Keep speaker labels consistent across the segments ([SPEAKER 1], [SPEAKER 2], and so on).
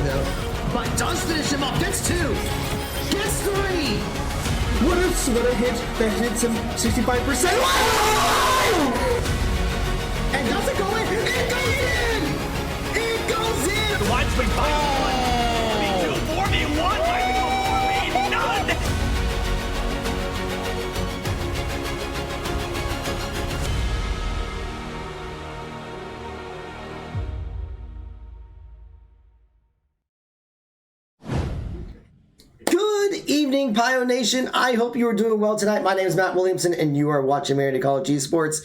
[SPEAKER 1] though. But does finish him up. Gets 2. Gets 3. What a hit that hits him 65%. Wow! And does it go in? It goes in! It goes in!
[SPEAKER 2] The widescreen fight. 4v2, 4v1, 4v none!
[SPEAKER 1] Good evening, Pio Nation. I hope you are doing well tonight. My name is Matt Williamson, and you are watching Marietta College Esports.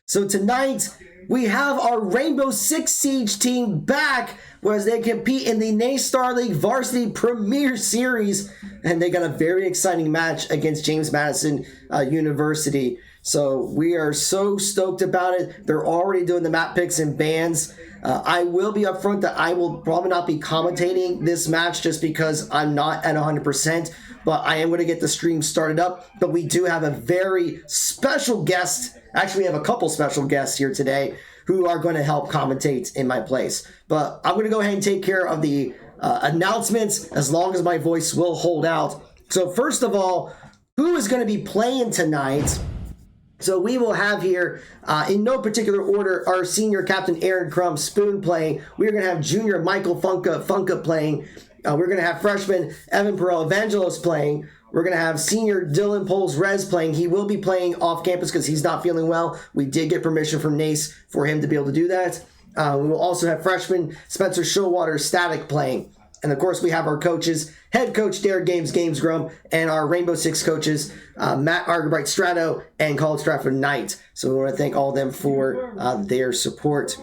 [SPEAKER 1] So tonight, we have our Rainbow Six Siege team back, whereas they compete in the NACE Starleague Varsity Premier Series, and they got a very exciting match against James Madison University. So we are so stoked about it. They're already doing the map picks and bans. I will be upfront that I will probably not be commentating this match just because I'm not at 100%, but I am going to get the stream started up. But we do have a very special guest. Actually, we have a couple special guests here today who are going to help commentate in my place. But I'm going to go ahead and take care of the announcements as long as my voice will hold out. So first of all, who is going to be playing tonight? So we will have here, in no particular order, our senior captain Aaron Crum Spoon playing. We're going to have junior Michael Funka playing. We're going to have freshman Evan Perel Evangelos playing. We're going to have senior Dylan Poles Rez playing. He will be playing off campus because he's not feeling well. We did get permission from NACE for him to be able to do that. We will also have freshman Spencer Showwater Static playing. And of course, we have our coaches, head coach Derek Games Grum, and our Rainbow Six coaches, Matt Argerbright Strato and College Stratford Knight. So we want to thank all of them for their support.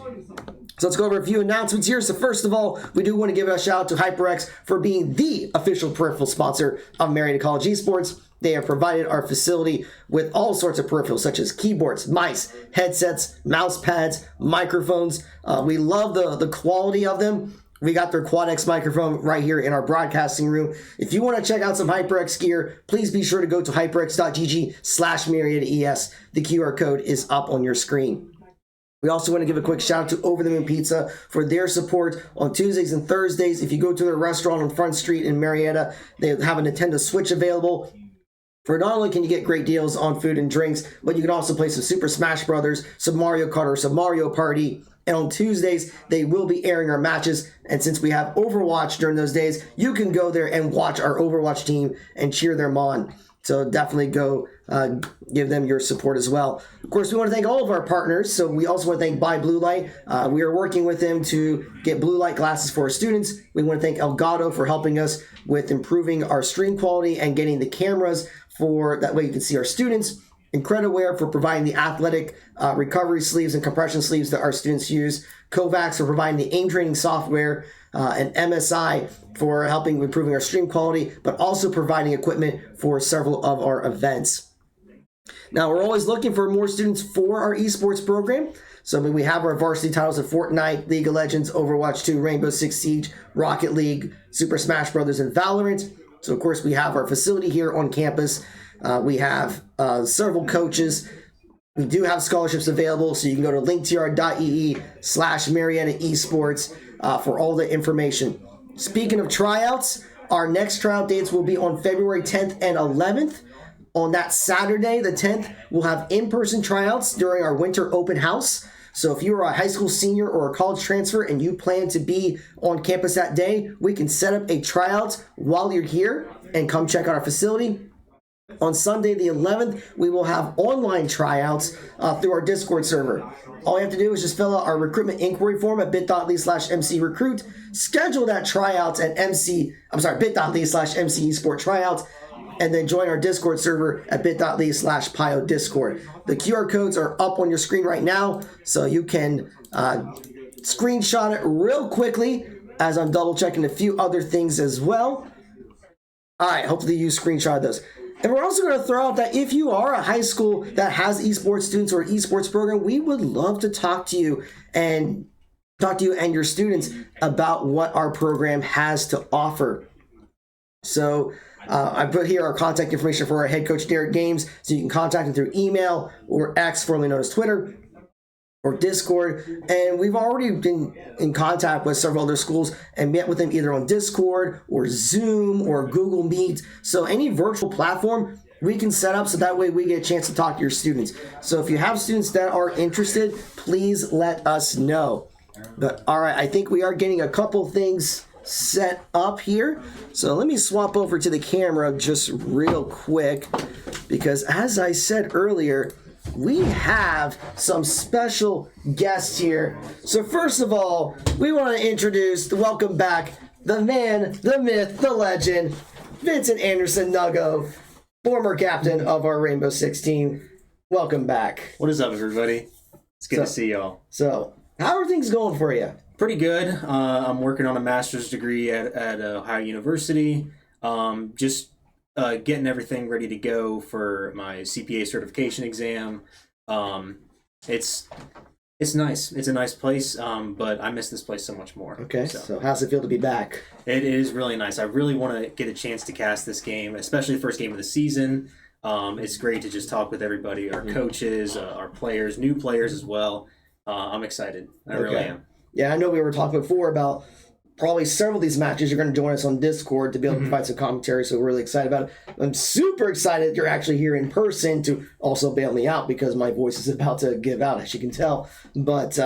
[SPEAKER 1] So let's go over a few announcements here. So first of all, we do want to give a shout out to HyperX for being the official peripheral sponsor of Marietta College Esports. They have provided our facility with all sorts of peripherals, such as keyboards, mice, headsets, mouse pads, microphones. We love the quality of them. We got their Quad-X microphone right here in our broadcasting room. If you want to check out some HyperX gear, please be sure to go to hyperx.gg/MariettaES. The QR code is up on your screen. We also want to give a quick shout out to Over the Moon Pizza for their support on Tuesdays and Thursdays. If you go to their restaurant on Front Street in Marietta, they have a Nintendo Switch available. For not only can you get great deals on food and drinks, but you can also play some Super Smash Brothers, some Mario Kart, or some Mario Party. And on Tuesdays, they will be airing our matches. And since we have Overwatch during those days, you can go there and watch our Overwatch team and cheer them on. So definitely go give them your support as well. Of course, we want to thank all of our partners. So we also want to thank Buy Blue Light. We are working with them to get blue light glasses for our students. We want to thank Elgato for helping us with improving our stream quality and getting the cameras for that way you can see our students. Incredaware for providing the athletic recovery sleeves and compression sleeves that our students use. Kovacs for providing the aim training software. And MSI for helping improving our stream quality, but also providing equipment for several of our events. Now, we're always looking for more students for our esports program. So we have our varsity titles of Fortnite, League of Legends, Overwatch 2, Rainbow Six Siege, Rocket League, Super Smash Brothers, and Valorant. So, of course, we have our facility here on campus. We have several coaches. We do have scholarships available, so you can go to linktr.ee/Marietta Esports for all the information. Speaking of tryouts, our next tryout dates will be on February 10th and 11th. On that Saturday, the 10th, we'll have in-person tryouts during our winter open house. So if you are a high school senior or a college transfer and you plan to be on campus that day, we can set up a tryout while you're here and come check out our facility. On Sunday, the 11th, we will have online tryouts through our Discord server. All you have to do is just fill out our recruitment inquiry form at bit.ly/mcrecruit, schedule that tryout at bit.ly/MC Esport tryouts, and then join our Discord server at bit.ly/Pio Discord. The QR codes are up on your screen right now, so you can screenshot it real quickly as I'm double checking a few other things as well. All right, hopefully you screenshot those. And we're also going to throw out that if you are a high school that has esports students or esports program, we would love to talk to you and your students about what our program has to offer. So I put here our contact information for our head coach, Derek Games, so you can contact him through email or X, formerly known as Twitter. or Discord, and we've already been in contact with several other schools and met with them either on Discord or Zoom or Google Meet. So any virtual platform we can set up so that way we get a chance to talk to your students. So if you have students that are interested, please let us know. But all right, I think we are getting a couple things set up here. So let me swap over to the camera just real quick, because as I said earlier, we have some special guests here. So first of all, we want to welcome back the man, the myth, the legend, Vincent Anderson Nuggo, former captain of our Rainbow Six team. Welcome back.
[SPEAKER 3] What is up, everybody? It's good to see y'all.
[SPEAKER 1] So, how are things going for you?
[SPEAKER 3] Pretty good. I'm working on a master's degree at Ohio University. Just getting everything ready to go for my CPA certification exam. It's nice. It's a nice place, but I miss this place so much more.
[SPEAKER 1] Okay, so how's it feel to be back?
[SPEAKER 3] It is really nice. I really want to get a chance to cast this game, especially the first game of the season. It's great to just talk with everybody, our coaches, our players, new players as well. I'm excited. I really am.
[SPEAKER 1] Yeah, I know we were talking before about probably several of these matches. You're going to join us on Discord to be able to provide some commentary, so we're really excited about it. I'm super excited that you're actually here in person to also bail me out because my voice is about to give out, as you can tell. But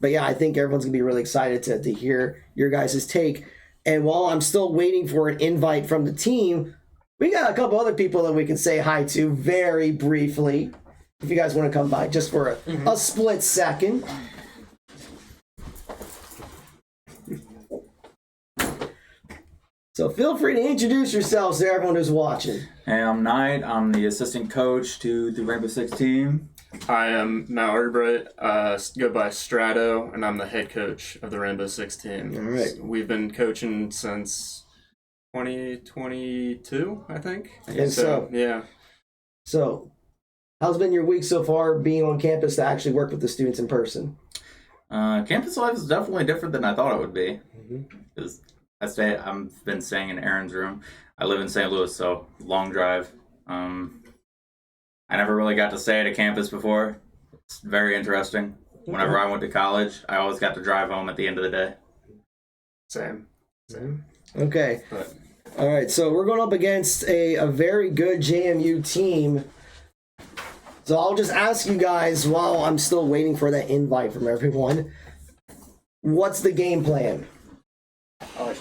[SPEAKER 1] yeah, I think everyone's going to be really excited to hear your guys' take. And while I'm still waiting for an invite from the team, we got a couple other people that we can say hi to very briefly. If you guys want to come by just for a split second. So feel free to introduce yourselves to everyone who's watching.
[SPEAKER 4] Hey, I'm Knight. I'm the assistant coach to the Rainbow Six team.
[SPEAKER 5] Hi, I'm Matt Arbright, go by Strato, and I'm the head coach of the Rainbow Six team.
[SPEAKER 1] All right.
[SPEAKER 5] We've been coaching since 2022, I think.
[SPEAKER 1] I think so.
[SPEAKER 5] Yeah.
[SPEAKER 1] So, how's been your week so far being on campus to actually work with the students in person?
[SPEAKER 4] Campus life is definitely different than I thought it would be. Because I've been staying in Aaron's room. I live in St. Louis, so long drive. I never really got to stay at a campus before. It's very interesting. Whenever I went to college, I always got to drive home at the end of the day.
[SPEAKER 5] Same.
[SPEAKER 1] Okay.
[SPEAKER 5] But
[SPEAKER 1] All right, so we're going up against a very good JMU team. So I'll just ask you guys while I'm still waiting for that invite from everyone. What's the game plan?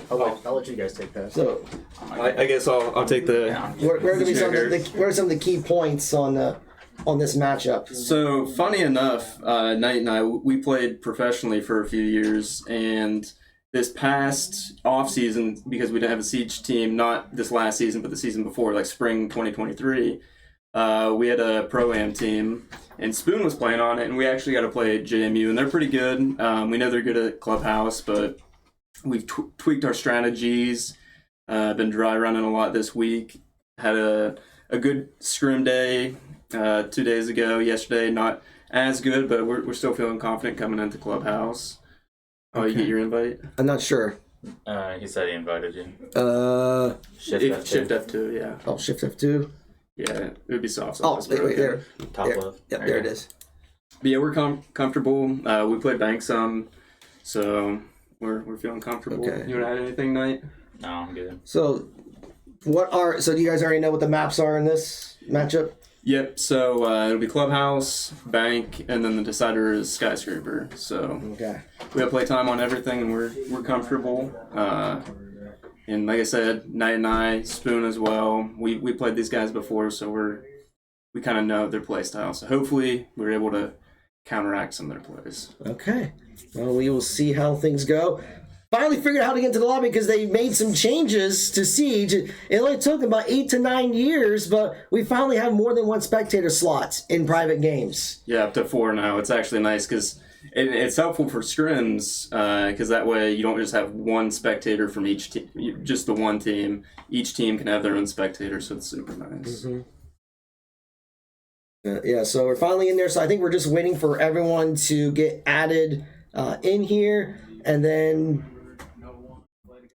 [SPEAKER 3] I'll let you guys take that.
[SPEAKER 1] So
[SPEAKER 5] I guess I'll take the...
[SPEAKER 1] where are some of the key points on this matchup?
[SPEAKER 5] So, funny enough, Knight and I, we played professionally for a few years, and this past off-season, because we didn't have a Siege team, not this last season, but the season before, like spring 2023, we had a Pro-Am team, and Spoon was playing on it, and we actually got to play JMU, and they're pretty good. We know they're good at Clubhouse, but we've tweaked our strategies. Been dry running a lot this week. Had a good scrim day 2 days ago. Yesterday, not as good, but we're still feeling confident coming into Clubhouse. Oh,
[SPEAKER 1] Okay.
[SPEAKER 5] you get your invite?
[SPEAKER 1] I'm not sure.
[SPEAKER 4] He said he invited you.
[SPEAKER 5] Shift F2, yeah.
[SPEAKER 1] Oh, Shift F2.
[SPEAKER 5] Yeah, it would be soft.
[SPEAKER 1] Oh, wait, there.
[SPEAKER 4] Top
[SPEAKER 1] There.
[SPEAKER 4] left.
[SPEAKER 1] Yep, there it is.
[SPEAKER 5] But yeah, we're comfortable. We played bank some, so we're feeling comfortable.
[SPEAKER 1] Okay.
[SPEAKER 5] You want to add anything, Knight?
[SPEAKER 4] No, I'm good.
[SPEAKER 1] So, do you guys already know what the maps are in this matchup?
[SPEAKER 5] Yep, so it'll be Clubhouse, Bank, and then the decider is Skyscraper. So
[SPEAKER 1] Okay.
[SPEAKER 5] we have playtime on everything, and we're comfortable. And like I said, Knight and I, Spoon as well. We played these guys before, so we kind of know their play style. So hopefully we're able to counteract some of their plays.
[SPEAKER 1] Okay. Well, we will see how things go. Finally figured out how to get into the lobby because they made some changes to Siege. It only took about 8 to 9 years, but we finally have more than one spectator slot in private games.
[SPEAKER 5] Yeah, up to 4 now. It's actually nice because it's helpful for scrims because that way you don't just have one spectator from each team, just the one team. Each team can have their own spectator, so it's super nice.
[SPEAKER 1] Yeah, so we're finally in there. So I think we're just waiting for everyone to get added in here, and then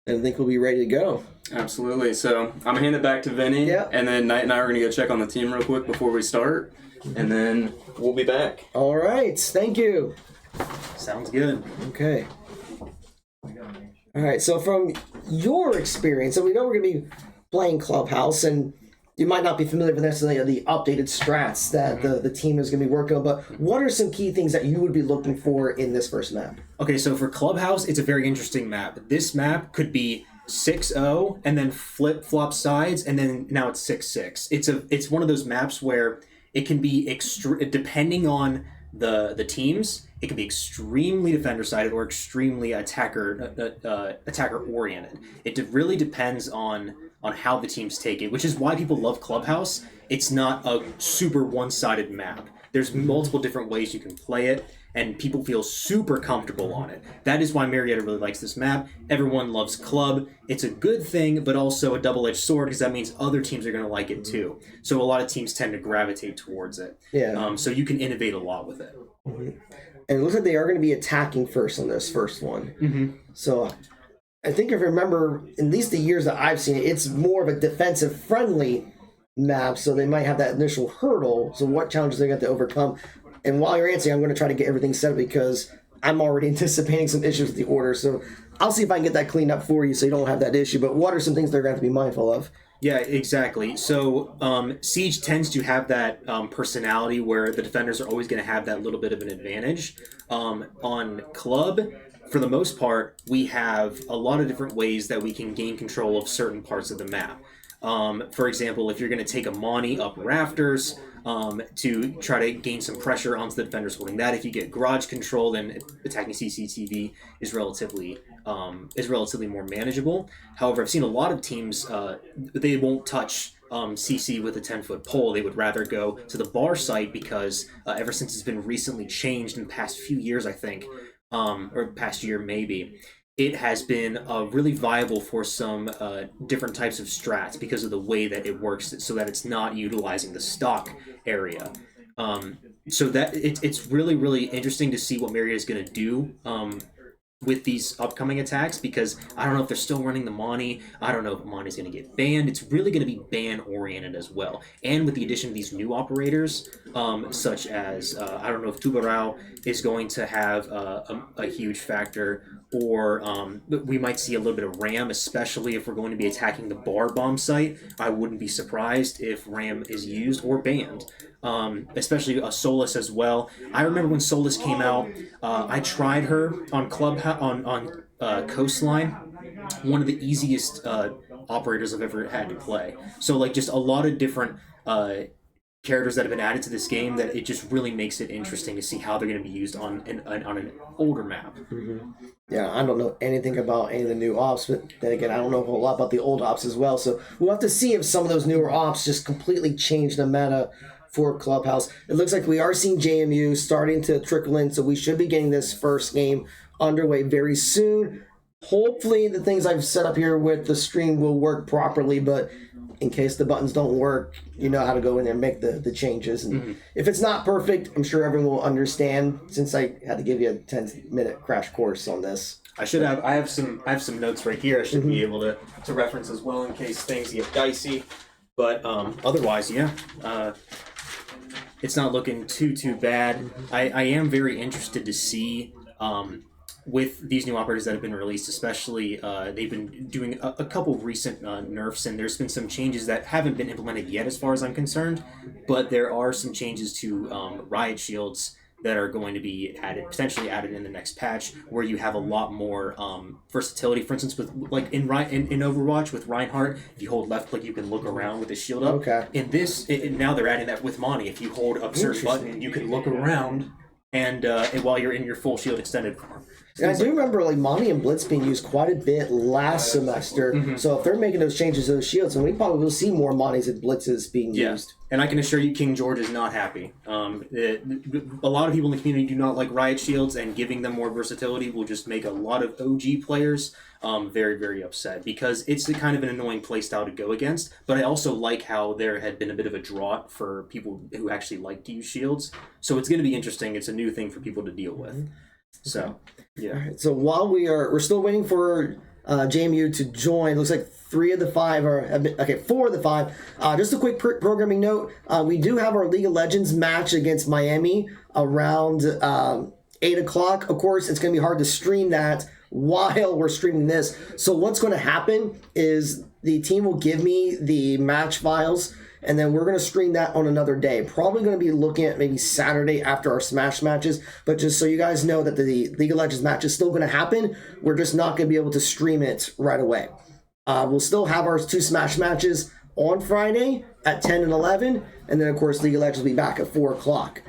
[SPEAKER 1] And I think we'll be ready to go.
[SPEAKER 5] Absolutely. So I'm gonna hand it back to Vinny,
[SPEAKER 1] Yeah.
[SPEAKER 5] and then Knight and I are gonna go check on the team real quick before we start, and then we'll be back.
[SPEAKER 1] All right. Thank you.
[SPEAKER 3] Sounds good.
[SPEAKER 1] Okay. All right. So from your experience, so we know we're going to be playing Clubhouse, and you might not be familiar with necessarily the updated strats that the team is going to be working on, but what are some key things that you would be looking for in this first map?
[SPEAKER 3] Okay, so for Clubhouse, it's a very interesting map. This map could be 6-0 and then flip-flop sides, and then now it's 6-6. It's one of those maps where it can be depending on the teams, it can be extremely defender-sided or extremely attacker-oriented. It really depends on how the teams take it, which is why people love Clubhouse. It's not a super one-sided map. There's multiple different ways you can play it, and people feel super comfortable on it. That is why Marietta really likes this map. Everyone loves Club. It's a good thing, but also a double-edged sword, because that means other teams are going to like it too. So a lot of teams tend to gravitate towards it.
[SPEAKER 1] Yeah.
[SPEAKER 3] So you can innovate a lot with it.
[SPEAKER 1] And it looks like they are going to be attacking first on this first one.
[SPEAKER 3] Mm-hmm.
[SPEAKER 1] So I think if you remember, at least the years that I've seen it, it's more of a defensive-friendly map, so they might have that initial hurdle. So what challenges they got to overcome? And while you're answering, I'm going to try to get everything set because I'm already anticipating some issues with the order. So I'll see if I can get that cleaned up for you so you don't have that issue. But what are some things they're going to have to be mindful of?
[SPEAKER 3] Yeah, exactly. So Siege tends to have that personality where the defenders are always going to have that little bit of an advantage. On Club, for the most part, we have a lot of different ways that we can gain control of certain parts of the map. For example, if you're going to take a Monty up rafters to try to gain some pressure onto the defenders holding that, if you get garage control, then attacking CCTV is relatively more manageable. However, I've seen a lot of teams, they won't touch CC with a 10-foot pole. They would rather go to the bar site because ever since it's been recently changed in the past few years, I think, or past year maybe, it has been really viable for some different types of strats because of the way that it works, so that it's not utilizing the stock area. So that it's really, really interesting to see what Marietta is going to do with these upcoming attacks, because I don't know if they're still running the Monty. I don't know if Monty's going to get banned. It's really going to be ban-oriented as well. And with the addition of these new operators, such as, I don't know if Tubarão is going to have a huge factor, or we might see a little bit of RAM, especially if we're going to be attacking the bar bomb site. I wouldn't be surprised if RAM is used or banned. Especially a Solus as well. I remember when Solus came out, I tried her on on Coastline, one of the easiest operators I've ever had to play. So like just a lot of different characters that have been added to this game that it just really makes it interesting to see how they're going to be used on an older map.
[SPEAKER 1] Mm-hmm. Yeah, I don't know anything about any of the new ops, but then again, I don't know a whole lot about the old ops as well. So we'll have to see if some of those newer ops just completely change the meta for Clubhouse. It looks like we are seeing JMU starting to trickle in, so we should be getting this first game underway very soon. Hopefully the things I've set up here with the stream will work properly, but in case the buttons don't work, you know how to go in there and make the changes. And if it's not perfect, I'm sure everyone will understand, since I had to give you a 10-minute crash course on this.
[SPEAKER 3] I have some notes right here I should be able to reference as well in case things get dicey. But otherwise, yeah, it's not looking too bad. I am very interested to see with these new operators that have been released, especially they've been doing a couple recent nerfs, and there's been some changes that haven't been implemented yet as far as I'm concerned, but there are some changes to riot shields that are going to be potentially added in the next patch, where you have a lot more versatility. For instance, with like in Overwatch with Reinhardt, if you hold left click, you can look around with the shield up.
[SPEAKER 1] Okay.
[SPEAKER 3] In this, now they're adding that with Monty. If you hold up certain button, you can look around, and while you're in your full shield extended form.
[SPEAKER 1] And I do remember like Monty and Blitz being used quite a bit last semester. So if they're making those changes to those shields, then we probably will see more Monties and Blitzes being used.
[SPEAKER 3] And I can assure you, King George is not happy. A lot of people in the community do not like riot shields, and giving them more versatility will just make a lot of OG players very, very upset, because it's kind of an annoying playstyle to go against. But I also like how there had been a bit of a drought for people who actually like to use shields. So it's going to be interesting. It's a new thing for people to deal with. So, yeah.
[SPEAKER 1] All right, so while we're still waiting for JMU to join. Looks like 4 of the 5. Just a quick programming note. We do have our League of Legends match against Miami around 8 o'clock. Of course, it's going to be hard to stream that while we're streaming this. So what's going to happen is the team will give me the match files, and then we're going to stream that on another day. Probably going to be looking at maybe Saturday after our Smash matches. But just so you guys know that the League of Legends match is still going to happen, we're just not going to be able to stream it right away. We'll still have our 2 Smash matches on Friday at 10 and 11. And then, of course, League of Legends will be back at 4 o'clock.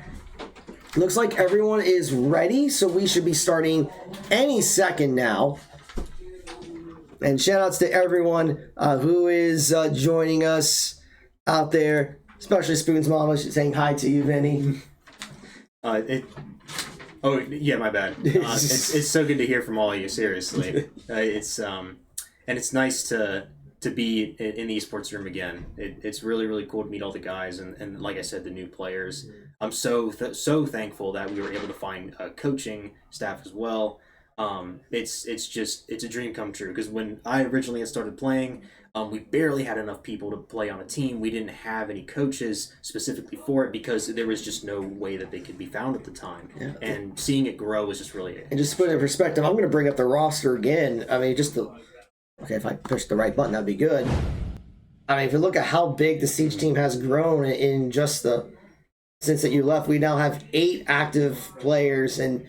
[SPEAKER 1] Looks like everyone is ready, so we should be starting any second now. And shout outs to everyone who is joining us out there, especially Spoon's mama. She's saying hi to you, Vinny.
[SPEAKER 3] Oh yeah, my bad. It's so good to hear from all of you. Seriously, and it's nice to be in the esports room again. It's really cool to meet all the guys and like I said, the new players. I'm so thankful that we were able to find coaching staff as well. It's a dream come true, because when I originally had started playing, we barely had enough people to play on a team. We didn't have any coaches specifically for it because there was just no way that they could be found at the time. Yeah. And seeing it grow was just really...
[SPEAKER 1] And just to put it in perspective, I'm going to bring up the roster again. I mean, okay, if I push the right button, that'd be good. I mean, if you look at how big the Siege team has grown in just since that you left, we now have 8 active players, and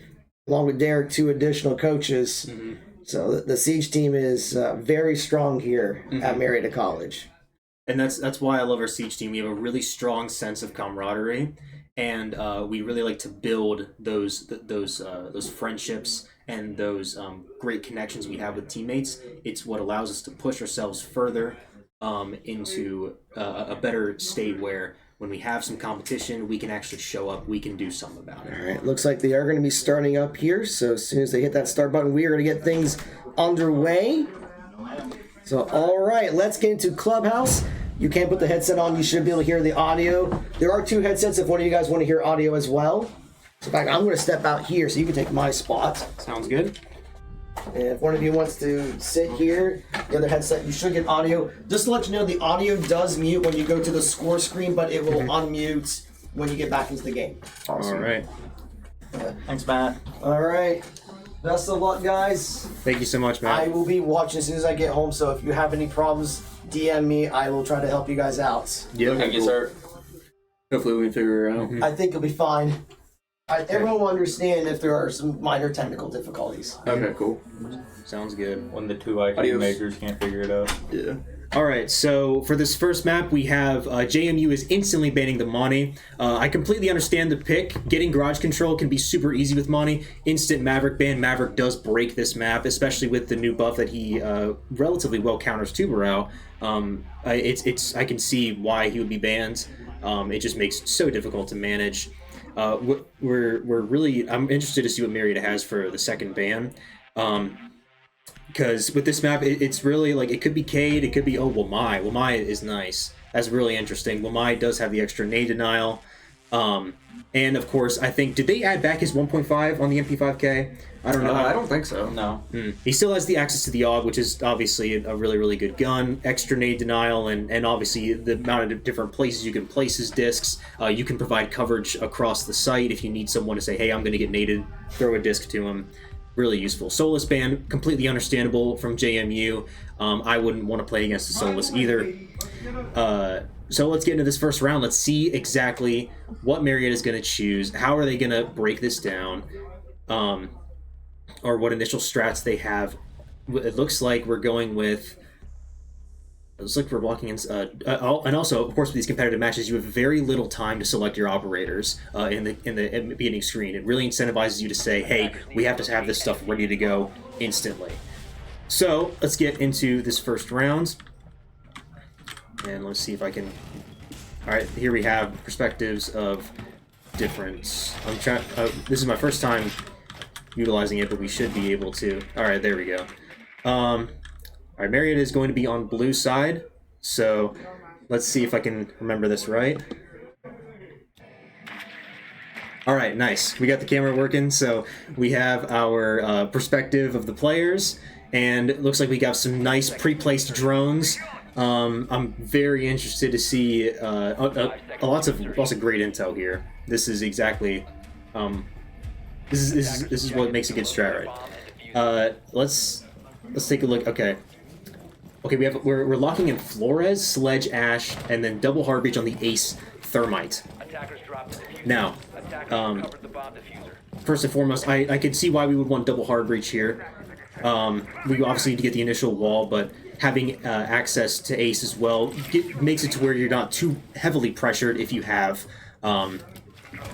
[SPEAKER 1] along with Derek, 2 additional coaches. Mm-hmm. So the Siege team is very strong here at Marietta College.
[SPEAKER 3] And that's why I love our Siege team. We have a really strong sense of camaraderie, and we really like to build those friendships and those great connections we have with teammates. It's what allows us to push ourselves further into a better state where when we have some competition, we can actually show up, we can do something about it.
[SPEAKER 1] All right, looks like they are going to be starting up here. So as soon as they hit that start button, we are going to get things underway. So, all right, let's get into Clubhouse. You can put the headset on. You should be able to hear the audio. There are 2 headsets if one of you guys want to hear audio as well. So, in fact, I'm going to step out here so you can take my spot.
[SPEAKER 3] Sounds good.
[SPEAKER 1] And if one of you wants to sit here, the other headset, you should get audio. Just to let you know, the audio does mute when you go to the score screen, but it will unmute when you get back into the game.
[SPEAKER 3] Awesome. All right.
[SPEAKER 4] Thanks, Matt.
[SPEAKER 1] All right. Best of luck, guys.
[SPEAKER 3] Thank you so much, Matt.
[SPEAKER 1] I will be watching as soon as I get home, so if you have any problems, DM me. I will try to help you guys out.
[SPEAKER 5] Yeah,
[SPEAKER 4] Thank you, sir.
[SPEAKER 5] Hopefully we can figure it out.
[SPEAKER 3] Mm-hmm.
[SPEAKER 1] I think it'll be fine. Everyone will understand if there are some minor technical difficulties.
[SPEAKER 5] Okay, cool.
[SPEAKER 3] Sounds good.
[SPEAKER 4] When the 2 IQ majors can't figure it out.
[SPEAKER 5] Yeah.
[SPEAKER 3] All right, so for this first map, we have JMU is instantly banning the Monty. I completely understand the pick. Getting garage control can be super easy with Monty. Instant Maverick ban. Maverick does break this map, especially with the new buff that he relatively well counters Tuberau. I can see why he would be banned. It just makes it so difficult to manage. I'm interested to see what Marietta has for the second ban. Because with this map, it's really like, it could be Cade, it could be, Wamai. Wamai is nice. That's really interesting. Wamai does have the extra nade denial. And of course, I think, did they add back his 1.5 on the MP5K? I don't know.
[SPEAKER 5] I don't think so.
[SPEAKER 4] No.
[SPEAKER 3] He still has the access to the AUG, which is obviously a really good gun. Extra nade denial, and obviously the amount of different places you can place his discs. You can provide coverage across the site if you need someone to say, hey, I'm going to get naded, throw a disc to him. Really useful. Solus ban, completely understandable from JMU. I wouldn't want to play against the Solus either. So let's get into this first round. Let's see exactly what Marietta is going to choose. How are they going to break this down? Or what initial strats they have. It looks like we're going with... It looks like we're walking in... and also, of course, with these competitive matches, you have very little time to select your operators in the beginning screen. It really incentivizes you to say, hey, we have to have this stuff ready to go instantly. So, let's get into this first round. And let's see if I can... Alright, here we have perspectives of different... I'm trying... this is my first time utilizing it, but we should be able to... Alright, there we go. Alright, Marietta is going to be on blue side, so let's see if I can remember this right. Alright, nice. We got the camera working, so we have our perspective of the players, and it looks like we got some nice pre-placed drones. I'm very interested to see lots of great intel here. This is exactly this is what makes a good strat, right? Let's take a look. Okay, we're locking in Flores, Sledge, Ash, and then double hard breach on the Ace Thermite. Now, first and foremost, I can see why we would want double hard breach here. We obviously need to get the initial wall, but having access to Ace as well makes it to where you're not too heavily pressured if you have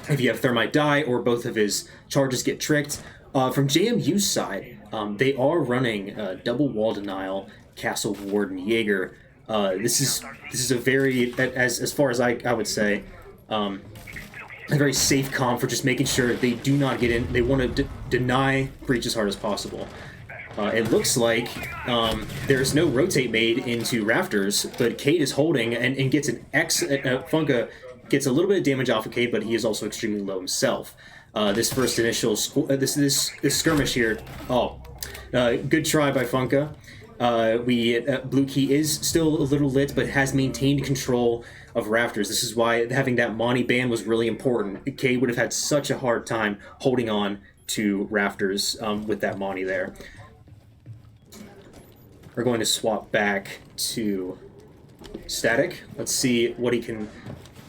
[SPEAKER 3] Thermite die or both of his charges get tricked. From JMU's side, they are running double wall denial, Castle Warden, Jaeger. This is a very, as far as I would say, a very safe comp for just making sure they do not get in. They want to deny breach as hard as possible. It looks like there's no rotate made into Rafters, but Cade is holding and gets an Funka gets a little bit of damage off of Cade, but he is also extremely low himself. This first initial this skirmish here. Good try by Funka. Blue Key is still a little lit, but has maintained control of Rafters. This is why having that Monty ban was really important. Cade would have had such a hard time holding on to Rafters with that Monty there. We're going to swap back to Static. Let's see what he can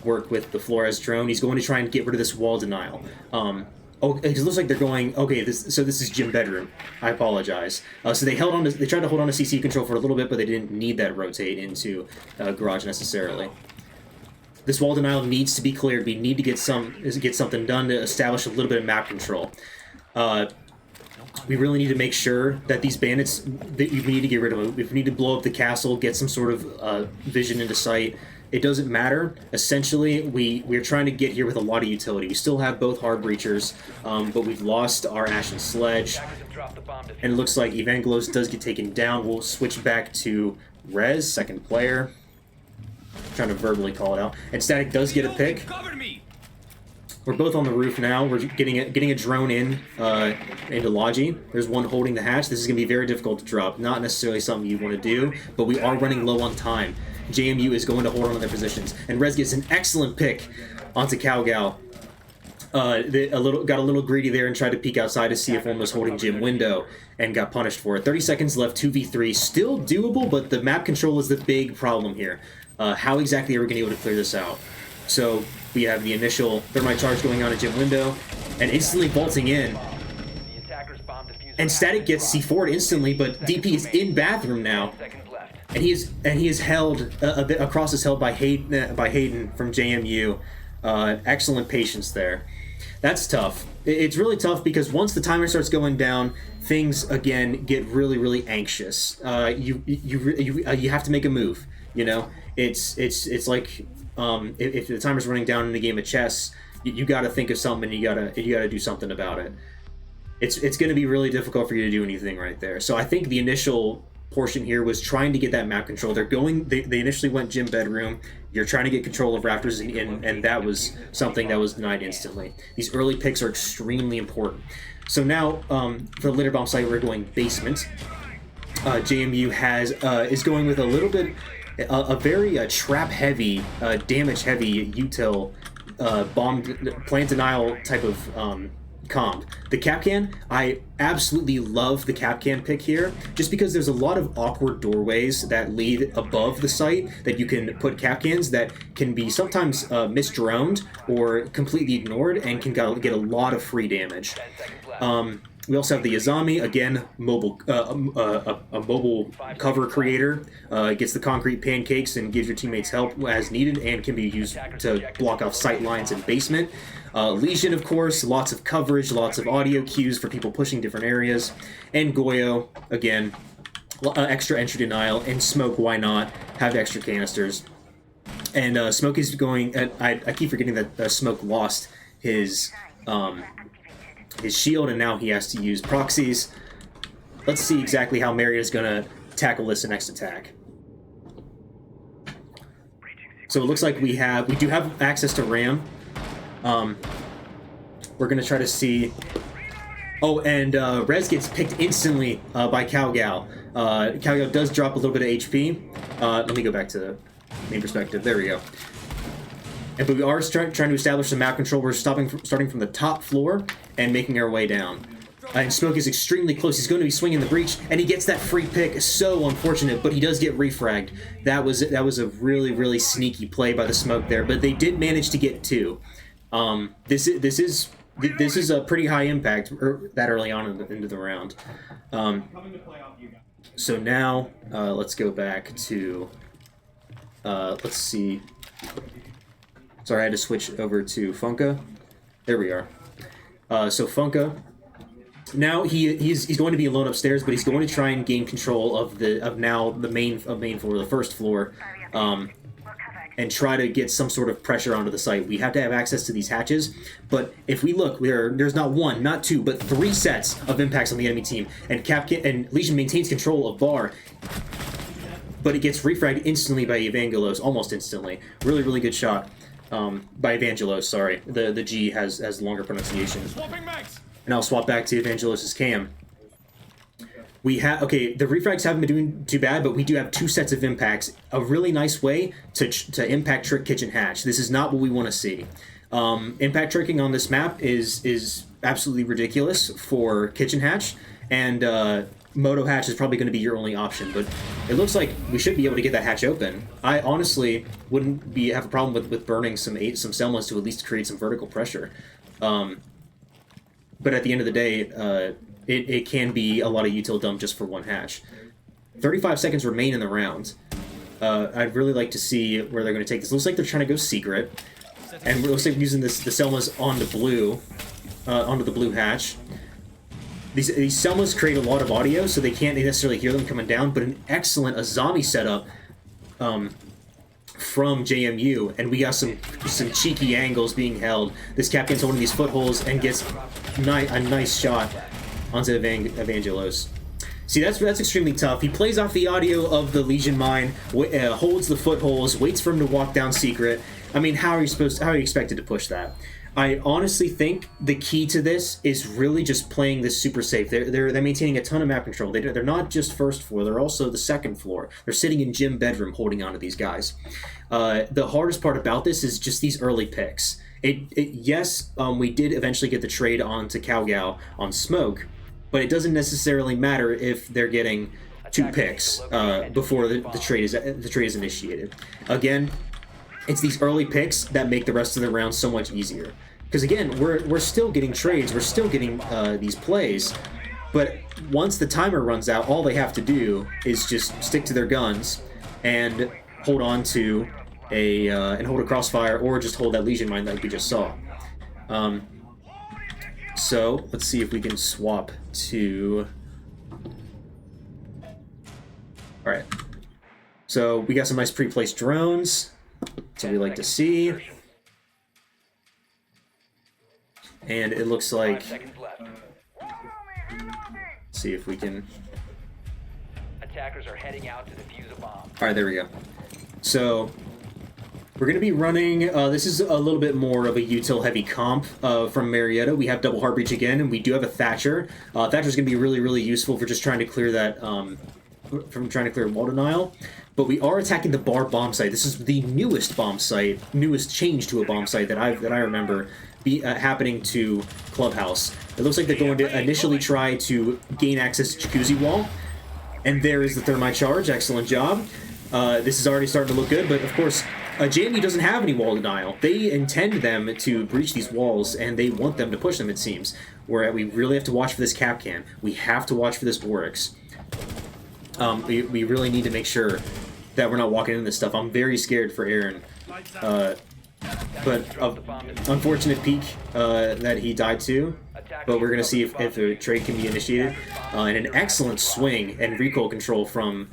[SPEAKER 3] work with the Flores drone. He's going to try and get rid of this wall denial. It looks like they're going. Okay, this is gym bedroom. I apologize. So they tried to hold on to CC control for a little bit, but they didn't need that rotate into garage necessarily. This wall denial needs to be cleared. We need to get something done to establish a little bit of map control. We really need to make sure that these bandits, we need to get rid of them. If we need to blow up the castle, get some sort of vision into sight, it doesn't matter. Essentially, we're trying to get here with a lot of utility. We still have both hard breachers, but we've lost our Ash and Sledge. And it looks like Evangelos does get taken down. We'll switch back to Rez, second player. I'm trying to verbally call it out. And Static does get a pick. We're both on the roof now. We're getting a drone into Logi. There's one holding the hatch. This is going to be very difficult to drop. Not necessarily something you want to do, but we are running low on time. JMU is going to hold on to their positions. And Rez gets an excellent pick onto Cowgal. Got a little greedy there and tried to peek outside to see if one was holding gym window and got punished for it. 30 seconds left, 2v3. Still doable, but the map control is the big problem here. How exactly are we going to be able to clear this out? So we have the initial thermite charge going on at gym window and instantly vaulting in. And Static gets C4'd instantly, but DP is in bathroom now. And he is held a bit across is held by Hayden from JMU. Excellent patience there. That's tough. It's really tough because once the timer starts going down, things again get really, really anxious. You have to make a move. You know, it's like if the timer's running down in a game of chess, you got to think of something. You gotta do something about it. It's going to be really difficult for you to do anything right there. So I think the initial portion here was trying to get that map control. They initially went gym bedroom. You're trying to get control of Rafters, and that was something that was denied instantly. These early picks are extremely important. So now for the litter bomb site, we're going basement. JMU is going with a little bit a very trap heavy, damage heavy util bomb plant denial type of comp. The Capcan, I absolutely love the Capcan pick here, just because there's a lot of awkward doorways that lead above the site that you can put Capcans that can be sometimes misdroned or completely ignored and can get a lot of free damage. We also have the Yazami, again, a mobile cover creator. Gets the concrete pancakes and gives your teammates help as needed and can be used to block off sight lines in basement. Legion, of course, lots of coverage, lots of audio cues for people pushing different areas. And Goyo, again, extra entry denial. And Smoke, why not? Have extra canisters. And Smoke is going... I keep forgetting that Smoke lost his shield, and now he has to use proxies. Let's see exactly how Marietta is going to tackle this in next attack. So it looks like we do have access to RAM. We're going to try to see Oh, and Rez gets picked instantly by Calgal. Calgal does drop a little bit of HP. Let me go back to the main perspective. There we go. But we are trying to establish some map control. We're starting from the top floor and making our way down. And Smoke is extremely close. He's going to be swinging the breach, and he gets that free pick. So unfortunate, but he does get refragged. That was a really, really sneaky play by the Smoke there, but they did manage to get 2. This is a pretty high impact that early on into the round. So now let's go back to let's see. Sorry, I had to switch over to Funka. There we are. So Funka. Now he's going to be alone upstairs, but he's going to try and gain control of the main floor, the first floor, and try to get some sort of pressure onto the site. We have to have access to these hatches, but if we look, there's not 1, not 2, but 3 sets of impacts on the enemy team, and Legion maintains control of Bar, but it gets refragged instantly by Evangelos, almost instantly. Really, really good shot by Evangelos. Sorry, the G has longer pronunciation. And I'll swap back to Evangelos' cam. We have the refrags haven't been doing too bad, but we do have 2 sets of impacts. A really nice way to impact trick kitchen hatch. This is not what we want to see. Impact tricking on this map is absolutely ridiculous for kitchen hatch, and Moto hatch is probably going to be your only option. But it looks like we should be able to get that hatch open. I honestly wouldn't have a problem with burning some Selmas to at least create some vertical pressure. But at the end of the day, it can be a lot of util dump just for 1 hatch. 35 seconds remain in the round. I'd really like to see where they're going to take this. Looks like they're trying to go secret, and it looks like using the Selmas on the blue, onto the blue hatch. These Selmas create a lot of audio, so they can't necessarily hear them coming down. But an excellent Azami setup from JMU, and we got some cheeky angles being held. This cap gets one of these footholds and gets a nice shot onto Evangelos. See, that's extremely tough. He plays off the audio of the Legion mine, holds the footholds, waits for him to walk down secret. I mean, how are you expected to push that? I honestly think the key to this is really just playing this super safe. They're maintaining a ton of map control. They're not just first floor, they're also the second floor. They're sitting in gym bedroom holding on to these guys. The hardest part about this is just these early picks. Yes, we did eventually get the trade onto Calgal on Smoke, but it doesn't necessarily matter if they're getting 2 picks before the trade is initiated. Again, it's these early picks that make the rest of the round so much easier. Because again, we're still getting trades, we're still getting these plays, but once the timer runs out, all they have to do is just stick to their guns and hold on to and hold a crossfire, or just hold that Legion mine like we just saw. So let's see if we can swap to. All right. So we got some nice pre-placed drones. That's what we like to see. And it looks like. Let's see if we can.
[SPEAKER 2] Attackers are heading out to defuse a bomb.
[SPEAKER 3] All right, there we go. So we're going to be running. This is a little bit more of a util heavy comp from Marietta. We have double heart breach again, and we do have a Thatcher. Thatcher's going to be really, really useful for just trying to clear that. From trying to clear wall denial. But we are attacking the bar bomb site. This is the newest bomb site, newest change to a bomb site that I remember happening to Clubhouse. It looks like they're going to initially try to gain access to Jacuzzi Wall. And there is the thermite charge. Excellent job. This is already starting to look good, but of course, JMU doesn't have any wall denial. They intend them to breach these walls, and they want them to push them, it seems. We really have to watch for this cap can. We have to watch for this Oryx. We really need to make sure that we're not walking into this stuff. I'm very scared for Aaron. But unfortunate peak that he died to. But we're going to see if a trade can be initiated. And an excellent swing and recoil control from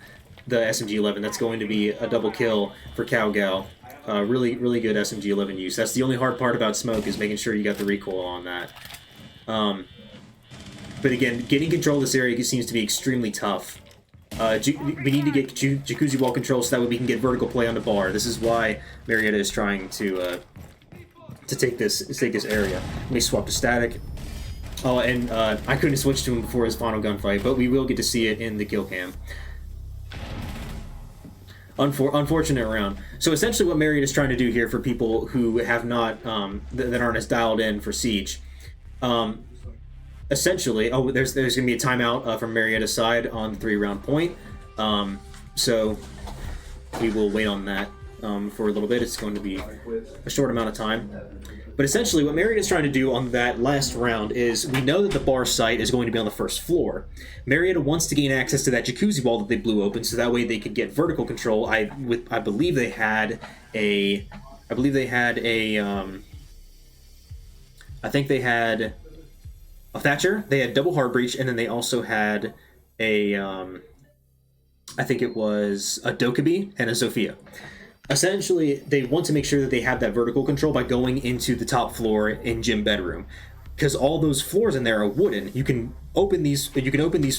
[SPEAKER 3] the SMG-11. That's going to be a double kill for Calgal. Really, really good SMG-11 use. That's the only hard part about Smoke, is making sure you got the recoil on that. But again, getting control of this area seems to be extremely tough. We need to get Jacuzzi Wall control so that way we can get vertical play on the bar. This is why Marietta is trying to take this area. Let me swap to static. Oh, and I couldn't switch to him before his final gunfight, but we will get to see it in the kill cam. Unfortunate round. So essentially what Marietta is trying to do here for people who have not, that aren't as dialed in for Siege, essentially, there's going to be a timeout from Marietta's side on the 3-round point. So we will wait on that for a little bit. It's going to be a short amount of time. But essentially what Marietta is trying to do on that last round is, we know that the bar site is going to be on the first floor. Marietta wants to gain access to that jacuzzi wall that they blew open, so that way they could get vertical control. I believe they had a I think they had a Thatcher, they had double hard breach, and then they also had a I think it was a Dokkaebi and a Zofia. Essentially, they want to make sure that they have that vertical control by going into the top floor in gym bedroom, because all those floors in there are wooden. You can open these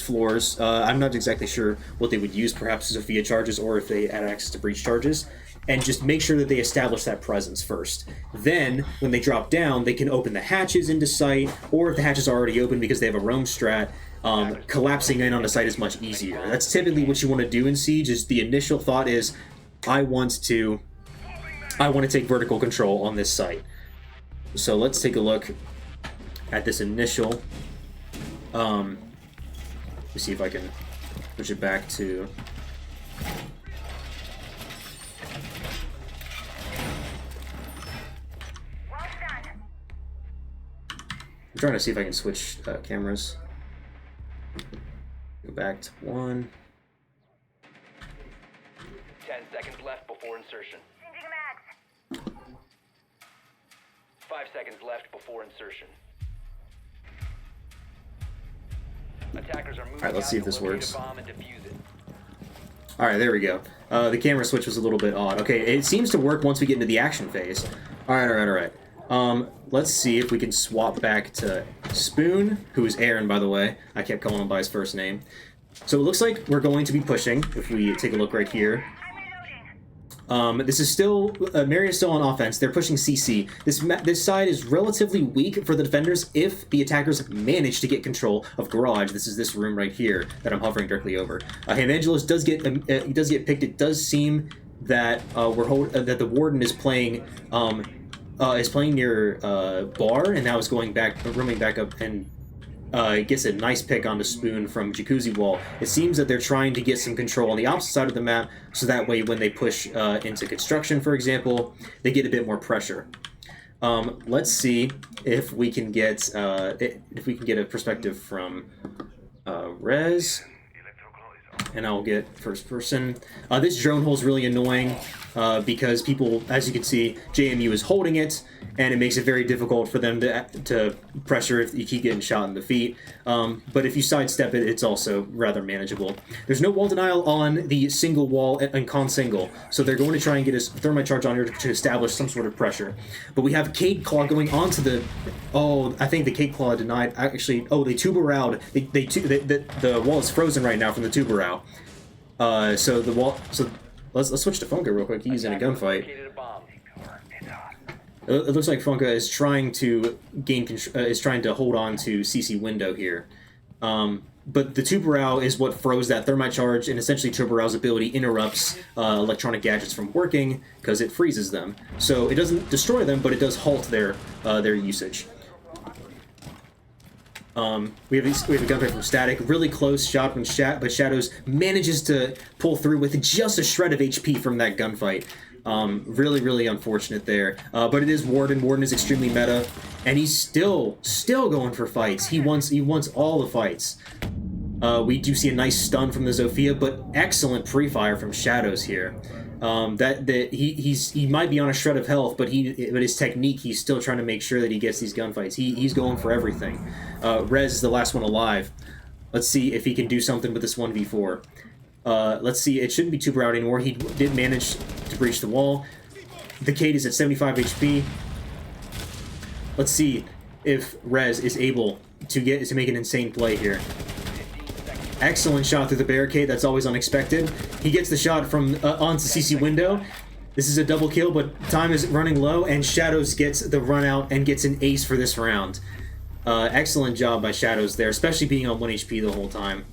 [SPEAKER 3] floors. I'm not exactly sure what they would use, perhaps Zofia charges, or if they had access to breach charges, and just make sure that they establish that presence first. Then, when they drop down, they can open the hatches into sight, or if the hatches are already open because they have a roam strat, collapsing in on the site is much easier. That's typically what you want to do in Siege. Is the initial thought is, I want to take vertical control on this site. So let's take a look at this initial. Let me see if I can push it back to. I'm trying to see if I can switch cameras. Go back to 1.
[SPEAKER 2] 10 seconds left before insertion. 5 seconds left before insertion. Attackers are moving.
[SPEAKER 3] Alright, let's see if this works.
[SPEAKER 2] Bomb and defuse it.
[SPEAKER 3] Alright, there we go. The camera switch was a little bit odd. Okay, it seems to work once we get into the action phase. Alright. Let's see if we can swap back to Spoon, who is Aaron, by the way. I kept calling him by his first name. So it looks like we're going to be pushing, if we take a look right here. This is still, Marietta's still on offense. They're pushing CC. This side is relatively weak for the defenders if the attackers manage to get control of Garage. This is this room right here that I'm hovering directly over. Evangelos does get picked. It does seem that that the Warden is playing near bar, and now is roaming back up, and gets a nice pick on the Spoon from Jacuzzi Wall. It seems that they're trying to get some control on the opposite side of the map, so that way when they push into construction, for example, they get a bit more pressure. Let's see if we can get a perspective from Rez, and I'll get first person. This drone hole is really annoying because people, as you can see, JMU is holding it, and it makes it very difficult for them to pressure if you keep getting shot in the feet. But if you sidestep it, it's also rather manageable. There's no wall denial on the single wall and con single, so they're going to try and get his thermite charge on here to establish some sort of pressure. But we have Cade Claw going onto the. Oh, I think the Cade Claw denied. Actually, the Tubarao. The wall is frozen right now from the Tubarao. So the wall. So let's switch to Funka real quick. He's in a gunfight. It looks like Funka is trying to hold on to CC window here. But the Tubarao is what froze that thermite charge, and essentially Tubarao's ability interrupts electronic gadgets from working because it freezes them. So it doesn't destroy them, but it does halt their usage. We have a gunfight from Static, really close shot from but Shadows manages to pull through with just a shred of HP from that gunfight. Really unfortunate there. But it is Warden. Warden is extremely meta, and he's still going for fights. He wants all the fights. We do see a nice stun from the Zofia, but excellent pre-fire from Shadows here. He might be on a shred of health, but his technique, he's still trying to make sure that he gets these gunfights. He's going for everything. Rez is the last one alive. Let's see if he can do something with this 1v4. Let's see, it shouldn't be too broad anymore. He did manage to breach the wall. The Cade is at 75 HP. Let's see if Rez is able to make an insane play here. Excellent shot through the barricade. That's always unexpected. He gets the shot from onto CC window. This is a double kill, but time is running low, and Shadows gets the run out and gets an ace for this round. Excellent job by Shadows there, especially being on 1 HP the whole time.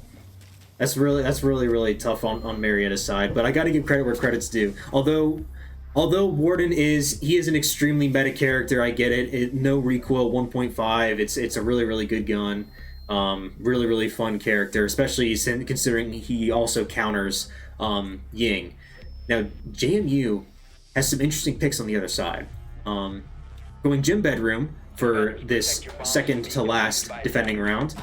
[SPEAKER 3] That's really tough on Marietta's side, but I got to give credit where credit's due. Although Warden is an extremely meta character, I get it. No recoil, 1.5. It's a really good gun. Really fun character, especially considering he also counters Ying. Now JMU has some interesting picks on the other side. Going Gym Bedroom for this second to last defending round.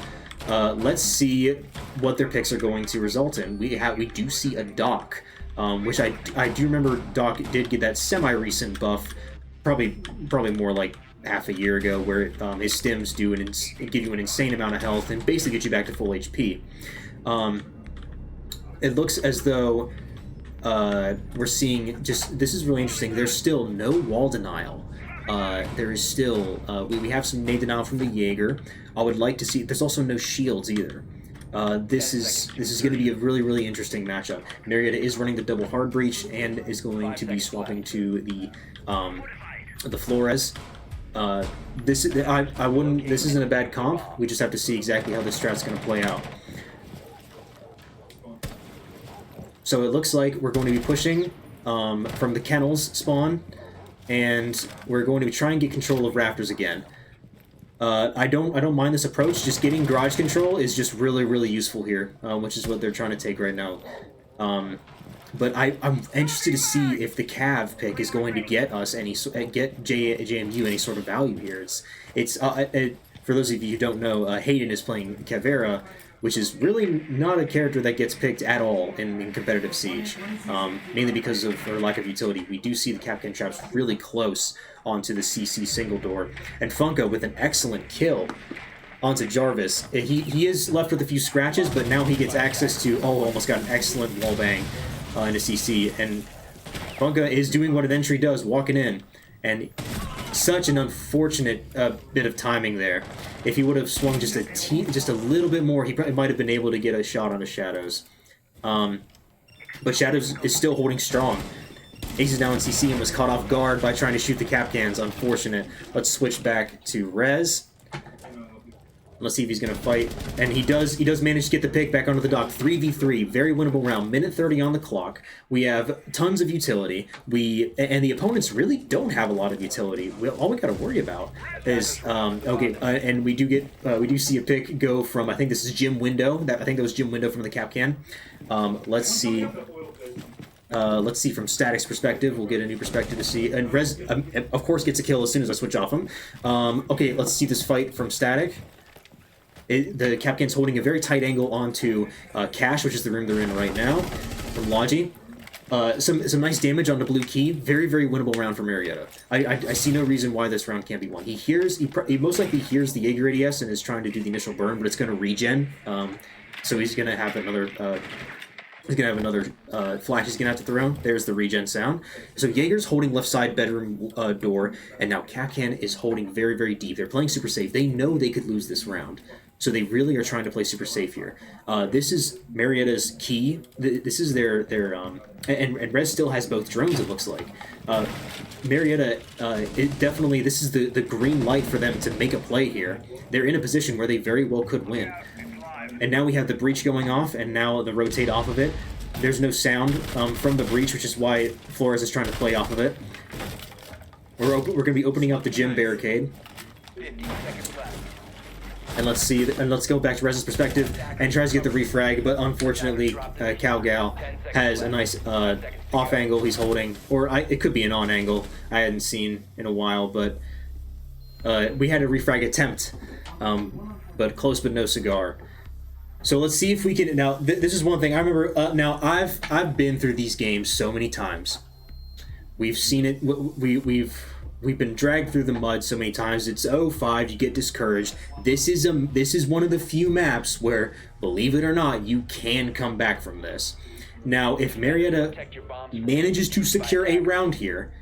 [SPEAKER 3] Let's see what their picks are going to result in. We do see a Doc, which I do remember Doc did get that semi-recent buff, probably more like half a year ago, where his stims do give you an insane amount of health and basically get you back to full HP. It looks as though we're seeing this is really interesting. There's still no wall denial. There is still we have some nade denial from the Jaeger. I would like to see. There's also no shields either. This is going to be a really interesting matchup. Marietta is running the double hard breach and is going to be swapping to the Flores. This isn't a bad comp. We just have to see exactly how this strat's going to play out. So it looks like we're going to be pushing from the kennels spawn, and we're going to try and get control of Raptors again. I don't mind this approach. Just getting garage control is just really useful here, which is what they're trying to take right now. But I'm interested to see if the Cav pick is going to get us JMU any sort of value here. It's for those of you who don't know, Hayden is playing Caveira, which is really not a character that gets picked at all in competitive Siege, mainly because of her lack of utility. We do see the Capcan traps really close onto the CC single door, and Funko with an excellent kill onto Jarvis. He is left with a few scratches, but now he gets access to, almost got an excellent wallbang into CC, and Funka is doing what an entry does, walking in, and such an unfortunate bit of timing there. If he would have swung just a little bit more, he probably might have been able to get a shot onto Shadows. But Shadows is still holding strong. Ace is now in CC and was caught off guard by trying to shoot the Capcans. Unfortunate. Let's switch back to Rez. Let's see if he's going to fight. And he does manage to get the pick back onto the dock. 3v3, very winnable round. Minute 30 on the clock. We have tons of utility. And the opponents really don't have a lot of utility. All we got to worry about is and we do see a pick go from, I think this is Jim Window. I think that was Jim Window from the Capcan. Let's see. Let's see from Static's perspective. We'll get a new perspective to see. And Rez, of course, gets a kill as soon as I switch off him. Okay, let's see this fight from Static. The Capcan's holding a very tight angle onto Cash, which is the room they're in right now, from Logi. Some nice damage on the blue key. Very winnable round for Marietta. I see no reason why this round can't be won. He most likely hears the Jaeger ADS and is trying to do the initial burn, but it's going to regen. So he's going to have another. Flash he's going to have to throw. There's the regen sound. So Jaeger's holding left side bedroom door, and now Capcan is holding very deep. They're playing super safe. They know they could lose this round. So they really are trying to play super safe here. This is Marietta's key. This is their and Rez still has both drones, it looks like. Marietta, this is the green light for them to make a play here. They're in a position where they very well could win. And now we have the breach going off, and now the rotate off of it. There's no sound from the breach, which is why Flores is trying to play off of it. We're going to be opening up the gym barricade.
[SPEAKER 2] 50 seconds left.
[SPEAKER 3] And let's see, and let's go back to Rez's perspective and tries to get the refrag, but unfortunately, Calgal has a nice off angle he's holding, or it could be an on angle I hadn't seen in a while, but we had a refrag attempt, but close but no cigar. So let's see if we can. Now, this is one thing I remember. Now, I've been through these games so many times. We've seen it. We've been dragged through the mud so many times. It's 0-5. You get discouraged. This is one of the few maps where, believe it or not, you can come back from this. Now, if Marietta manages to secure a round here,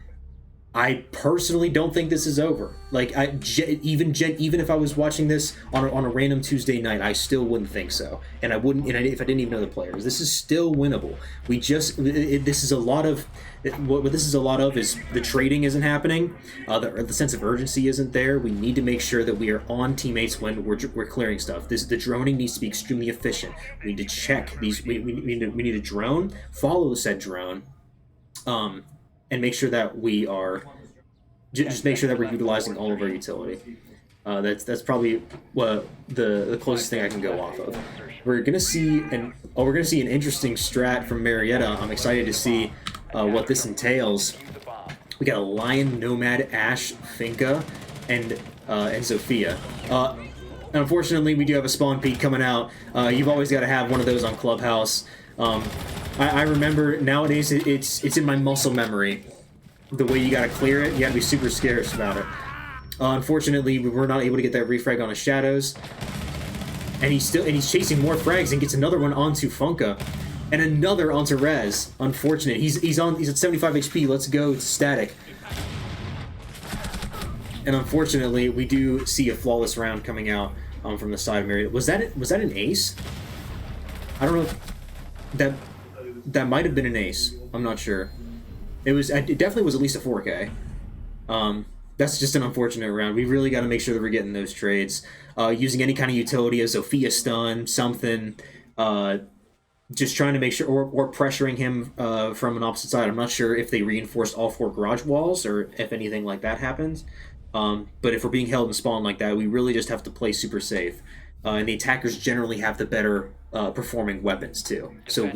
[SPEAKER 3] I personally don't think this is over. Like, even if I was watching this on a random Tuesday night, I still wouldn't think so. And I wouldn't, if I didn't even know the players. This is still winnable. This is a lot of, what this is a lot of is the trading isn't happening. The sense of urgency isn't there. We need to make sure that we are on teammates when we're clearing stuff. The droning needs to be extremely efficient. We need to check these. We need a drone, follow said drone, and make sure that we are just make sure that we're utilizing all of our utility. That's probably what the closest thing I can go off of. We're gonna see an interesting strat from Marietta. I'm excited to see what this entails. We got a Lion, Nomad, Ash, Finka, and Zofia. Unfortunately, we do have a spawn peak coming out. You've always got to have one of those on Clubhouse. I remember nowadays it's in my muscle memory. The way you gotta clear it, you gotta be super scarce about it. Unfortunately, we were not able to get that refrag on his shadows, and he's chasing more frags and gets another one onto Funka, and another onto Rez. Unfortunate. He's at 75 HP. Let's go. It's static. And unfortunately, we do see a flawless round coming out from the side of Marietta. Was that an ace? I don't know. That might have been an ace. I'm not sure. It definitely was at least a 4K. That's just an unfortunate round. We really got to make sure that we're getting those trades. Using any kind of utility, a Zofia stun, something. Just trying to make sure, or pressuring him from an opposite side. I'm not sure if they reinforced all 4 garage walls or if anything like that happens. But if we're being held in spawn like that, we really just have to play super safe. And the attackers generally have the better performing weapons too. So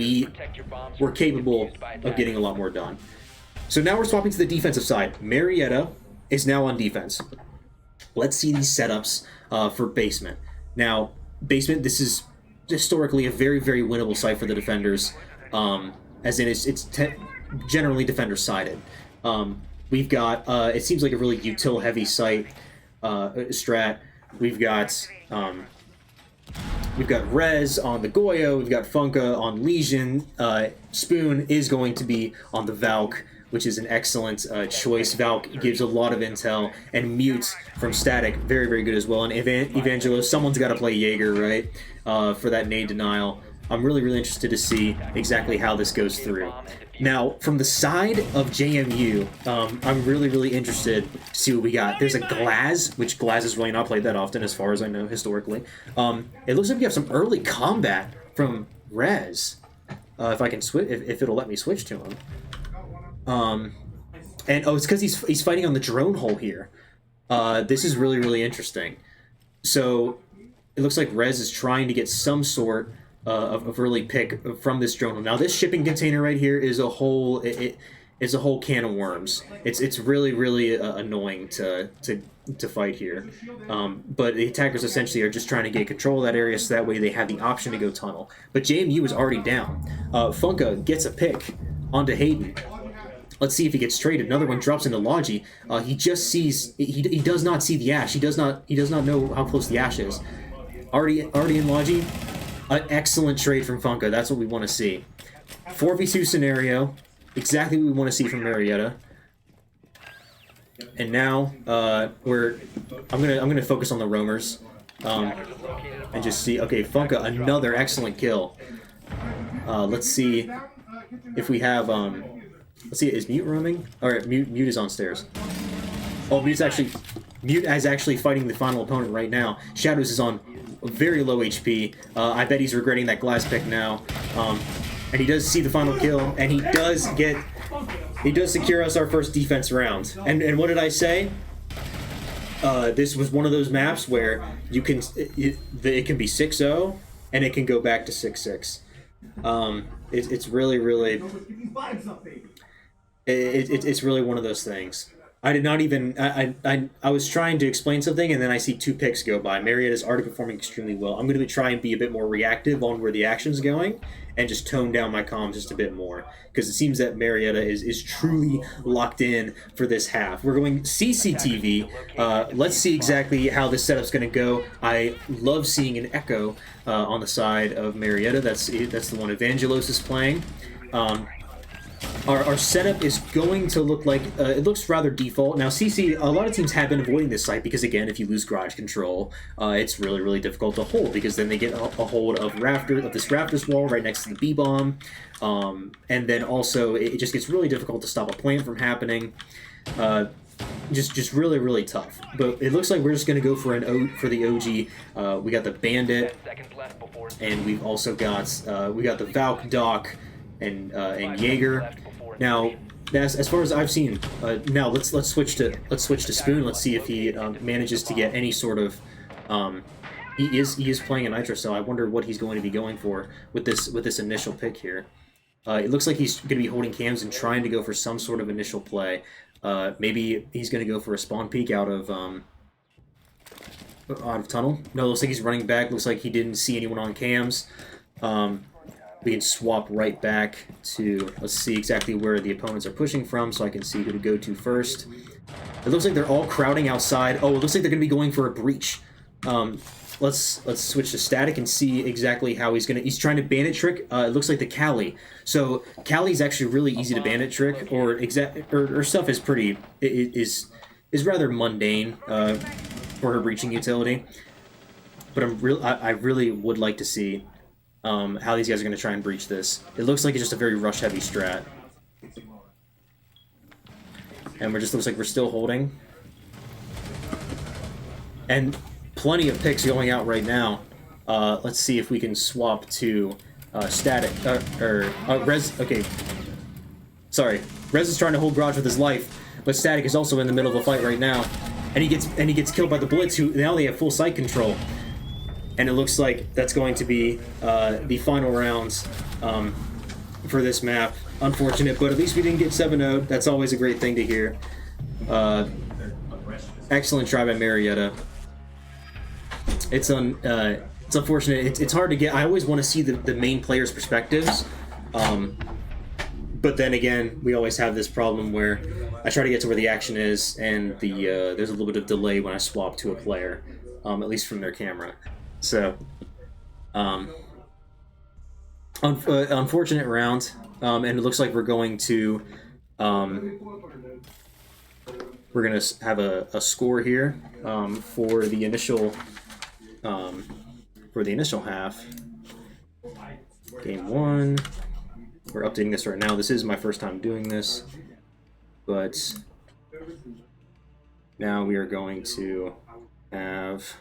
[SPEAKER 3] we're capable of getting a lot more done. So now we're swapping to the defensive side. Marietta is now on defense. Let's see these setups for basement. Now, basement, this is historically a very, very winnable site for the defenders, as in it's generally defender-sided. We've got, it seems like a really util-heavy site strat. We've got Rez on the Goyo, we've got Funka on Legion, Spoon is going to be on the Valk, which is an excellent choice. Valk gives a lot of intel, and Mute from Static, very, very good as well. And Evangelo, someone's got to play Jaeger, right, for that nade denial. I'm really, really interested to see exactly how this goes through. Now, from the side of JMU, I'm really, really interested to see what we got. There's a Glaz, which Glaz is really not played that often, as far as I know, historically. It looks like we have some early combat from Rez, if I can switch, if it'll let me switch to him. And it's because he's fighting on the drone hole here. This is really, really interesting. So it looks like Rez is trying to get some sort of early pick from this drone hole. Now this shipping container right here is a whole it's a whole can of worms. It's really, really annoying to fight here. But the attackers essentially are just trying to get control of that area so that way they have the option to go tunnel. But JMU is already down. Funka gets a pick onto Hayden. Let's see if he gets traded. Another one drops into Logi. He just sees. He does not see the Ash. He does not know how close the Ash is. Already in Logi. An excellent trade from Funka. That's what we want to see. 4v2 scenario. Exactly what we want to see from Marietta. And now I'm gonna focus on the roamers. And just see. Okay, Funka, another excellent kill. Let's see if we have. Let's see, is Mute roaming? Alright, Mute is on stairs. Oh, Mute is actually fighting the final opponent right now. Shadows is on very low HP. I bet he's regretting that glass pick now. And he does see the final kill, and he does secure us our first defense round. And what did I say? This was one of those maps where you can it can be 6-0 and it can go back to 6-6. It's really, really. It's really one of those things. I did not even. I was trying to explain something, and then I see 2 picks go by. Marietta's already performing extremely well. I'm going to try and be a bit more reactive on where the action's going, and just tone down my comms just a bit more, because it seems that Marietta is truly locked in for this half. We're going CCTV. Let's see exactly how this setup's going to go. I love seeing an Echo on the side of Marietta. That's the one Evangelos is playing. our setup is going to look like, it looks rather default. Now, CC, a lot of teams have been avoiding this site because, again, if you lose garage control, it's really, really difficult to hold because then they get a hold of this Raptors wall right next to the B-bomb. And then also, it just gets really difficult to stop a plant from happening. Just really, really tough. But it looks like we're just going to go for the OG. We got the Bandit,
[SPEAKER 2] 10 seconds left before
[SPEAKER 3] and we've also got the Valk, Doc, and Jaeger. Now, as far as I've seen, now let's switch to Spoon. Let's see if he manages to get any sort of. He is playing a Nitro, so I wonder what he's going to be going for with this initial pick here. It looks like he's going to be holding cams and trying to go for some sort of initial play. Maybe he's going to go for a spawn peek out of tunnel. No, looks like he's running back. Looks like he didn't see anyone on cams. We can swap right back to, let's see exactly where the opponents are pushing from so I can see who to go to first. It looks like they're all crowding outside. Oh, it looks like they're going to be going for a breach. Let's switch to static and see exactly how he's trying to bandit trick. It looks like the Cali. So Cali's actually really easy to bandit trick, or stuff is pretty is rather mundane for her breaching utility. But I really would like to see how these guys are going to try and breach this. It looks like it's just a very rush heavy strat, and looks like we're still holding. And plenty of picks going out right now. Let's see if we can swap to static Rez. Okay, sorry, Rez is trying to hold garage with his life, but Static is also in the middle of a fight right now, and he gets killed by the Blitz, who now they have full site control. And it looks like that's going to be the final rounds for this map. Unfortunate, but at least we didn't get 7-0. That's always a great thing to hear. Excellent try by Marietta. It's unfortunate. It's hard to get. I always want to see the main players' perspectives. But then again, we always have this problem where I try to get to where the action is, and there's a little bit of delay when I swap to a player, at least from their camera. So, unfortunate round, and it looks like we're going to have a score here for the initial half. Game 1. We're updating this right now. This is my first time doing this, but now we are going to have.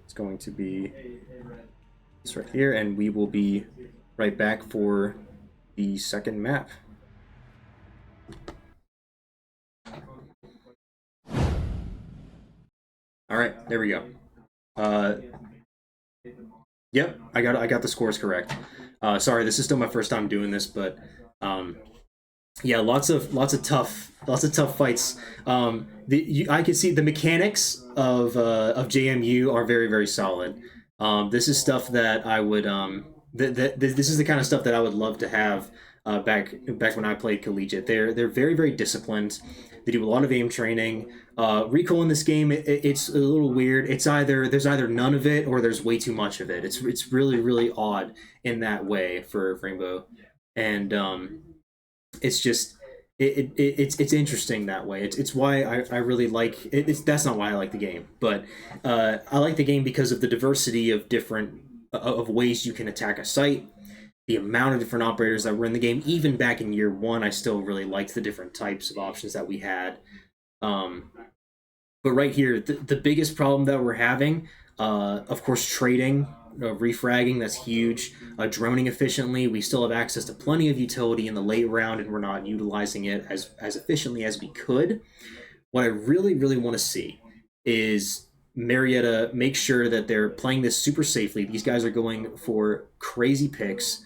[SPEAKER 3] It's going to be this right here, and we will be right back for the second map. All right, there we go. Yep, I got the scores correct. Sorry, this is still my first time doing this, but yeah, lots of tough fights. I can see the mechanics of JMU are very, very solid. This is stuff that I would this is the kind of stuff that I would love to have back when I played collegiate. They're very, very disciplined. They do a lot of aim training. Recoil in this game, it's a little weird. There's either none of it or there's way too much of it. It's really, really odd in that way for Rainbow, and it's just it's interesting that way. It's why I really like it. That's not why I like the game, but I like the game because of the diversity of different of ways you can attack a site. The amount of different operators that were in the game, even back in year 1, I still really liked the different types of options that we had. But right here, the biggest problem that we're having, of course, trading, refragging, that's huge. Droning efficiently, we still have access to plenty of utility in the late round, and we're not utilizing it as efficiently as we could. What I really, really want to see is Marietta make sure that they're playing this super safely. These guys are going for crazy picks,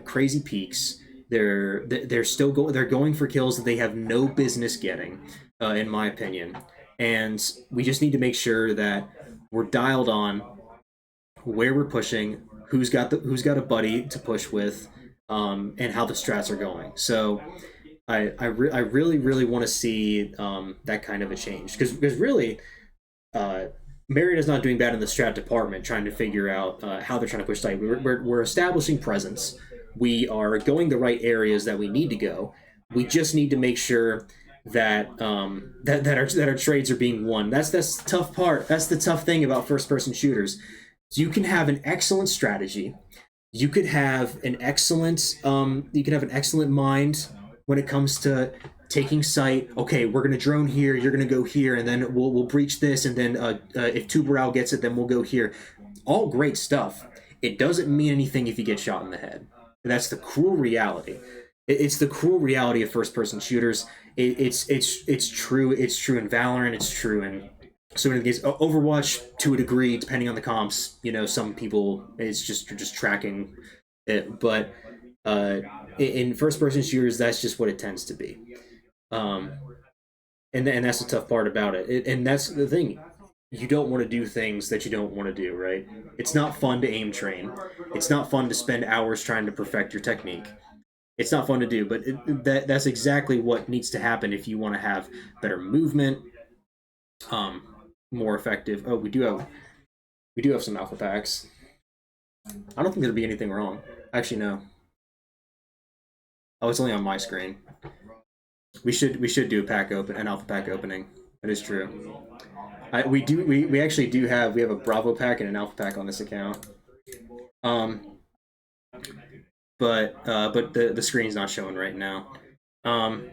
[SPEAKER 3] crazy peaks. They're going for kills that they have no business getting, in my opinion. And we just need to make sure that we're dialed on where we're pushing, who's got a buddy to push with, and how the strats are going. So I really, really want to see that kind of a change, because really Marietta's not doing bad in the strat department trying to figure out how they're trying to push site. We're establishing presence. we are going the right areas that we need to go. We just need to make sure that that our trades are being won. That's the tough part. That's the tough thing about first person shooters. You can have an excellent strategy. You could have an excellent mind when it comes to taking sight. Okay, we're gonna drone here. You're gonna go here, and then we'll breach this, and then if Tuberal gets it, then we'll go here. All great stuff. It doesn't mean anything if you get shot in the head. And that's the cruel reality. It's the cruel reality of first-person shooters. It's true. It's true in Valorant. It's true in so many games. Overwatch to a degree, depending on the comps. Some people you're just tracking it, but in first-person shooters, that's just what it tends to be. And that's the tough part about it. And that's the thing. You don't want to do things that you don't want to do, right? It's not fun to aim train. It's not fun to spend hours trying to perfect your technique. It's not fun to do, but that's exactly what needs to happen if you want to have better movement, more effective. Oh, we do have some alpha packs. I don't think there'd be anything wrong. Actually, no. Oh, it's only on my screen. We should do an alpha pack opening. That is true. We actually do have a Bravo pack and an alpha pack on this account. But the screen's not showing right now. But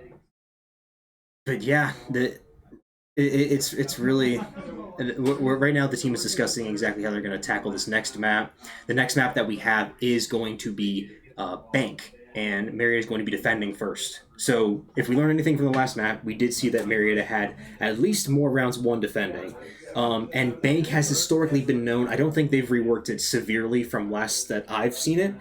[SPEAKER 3] yeah, it's really right now the team is discussing exactly how they're going to tackle this next map. The next map that we have is going to be Bank, and Marietta is going to be defending first. So if we learn anything from the last map, we did see that Marietta had at least more rounds won defending. And Bank has historically been known, I don't think they've reworked it severely from last that I've seen it.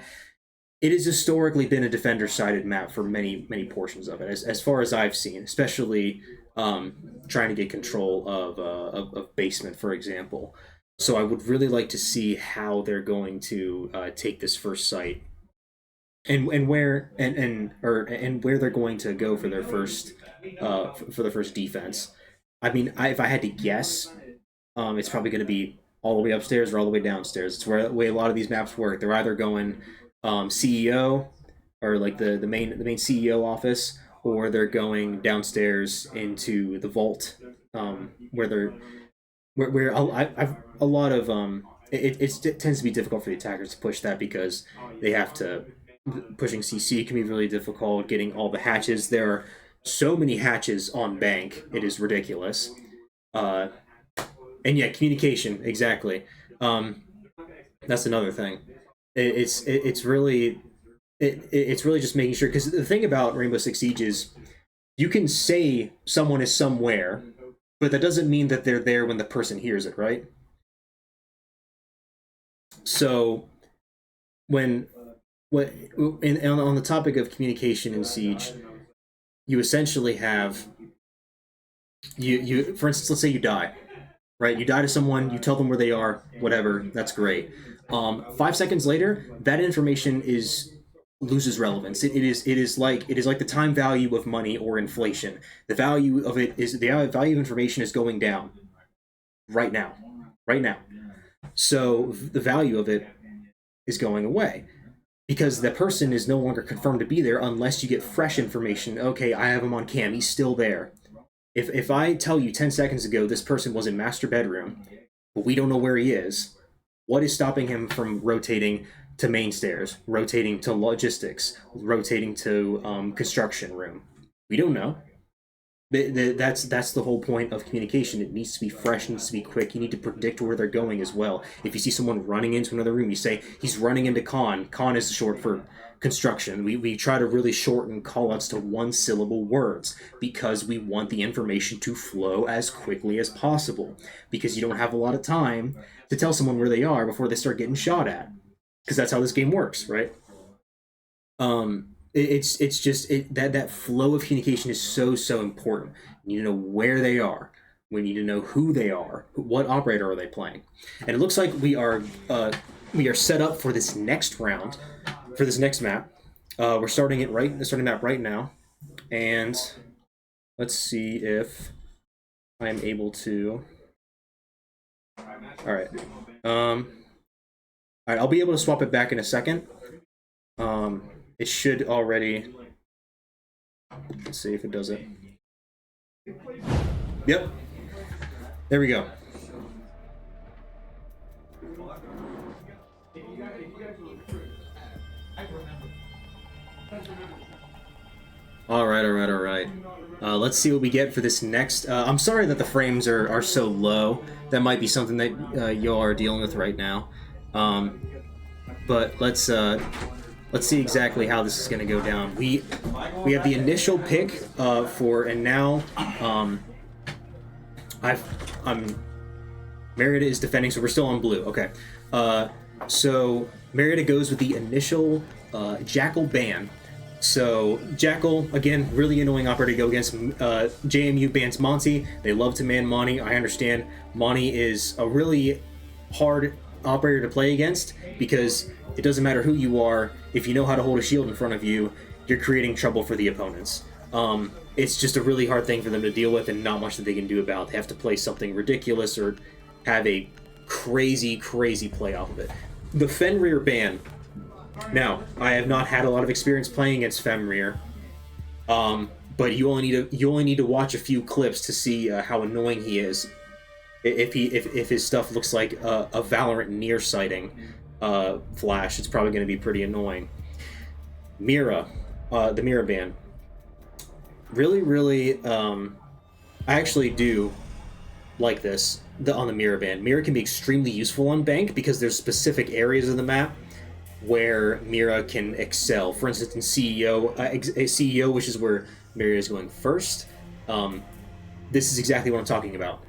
[SPEAKER 3] It has historically been a defender-sided map for many, many portions of it, as far as I've seen, especially trying to get control of basement, for example. So I would really like to see how they're going to take this first site, and where where they're going to go for their first defense. I mean, if I had to guess, it's probably going to be all the way upstairs or all the way downstairs. It's the way a lot of these maps work. They're either going CEO or like the main CEO office, or they're going downstairs into the vault, where I've a lot of it tends to be difficult for the attackers to push that because they have to. Pushing CC can be really difficult. Getting all the hatches. There are so many hatches on Bank. It is ridiculous. And yeah, communication, exactly. That's another thing. It's really just making sure, because the thing about Rainbow Six Siege is you can say someone is somewhere, but that doesn't mean that they're there when the person hears it, right? So on the topic of communication in Siege, you essentially have you for instance, let's say you die, right? You die to someone, you tell them where they are, whatever, that's great. 5 seconds later, that information loses relevance. It is like the time value of money or inflation. The value of information is going down right now. So the value of it is going away, because the person is no longer confirmed to be there unless you get fresh information. Okay, I have him on cam, he's still there. If I tell you 10 seconds ago this person was in master bedroom, but we don't know where he is, what is stopping him from rotating to main stairs, rotating to logistics, rotating to construction room? We don't know. That's the whole point of communication. It needs to be fresh, it needs to be quick. You need to predict where they're going as well. If you see someone running into another room, you say, he's running into con. Con is short for construction. We try to really shorten callouts to one-syllable words because we want the information to flow as quickly as possible, because you don't have a lot of time to tell someone where they are before they start getting shot at, because that's how this game works, right? It's just that flow of communication is so important. You need to know where they are. We need to know who they are. What operator are they playing? And it looks like we are set up for this next round, for this next map. We're starting map right now, and let's see if I'm able to. All right. All right. I'll be able to swap it back in a second. It should already. Let's see if it does it. Yep. There we go. All right. Let's see what we get for this next. I'm sorry that the frames are so low. That might be something that y'all are dealing with right now. But let's see exactly how this is going to go down. We have the initial pick for, and now Marietta is defending, so we're still on blue. Okay, so Marietta goes with the initial Jackal ban. So Jackal, again, really annoying operator to go against. JMU bans Monty. They love to man Monty. I understand Monty is a really hard operator to play against because it doesn't matter who you are. If you know how to hold a shield in front of you, you're creating trouble for the opponents. It's just a really hard thing for them to deal with and not much that they can do about it. They have to play something ridiculous or have a crazy play off of it. The Fenrir ban. Now, I have not had a lot of experience playing against Fenrir, but you only need to watch a few clips to see how annoying he is. If his stuff looks like a Valorant nearsighting flash, it's probably going to be pretty annoying. Mira, the Mira ban. Really, I actually do like this on the Mira ban. Mira can be extremely useful on Bank because there's specific areas of the map where Mira can excel. For instance, in CEO, which is where Mira is going first. This is exactly what I'm talking about.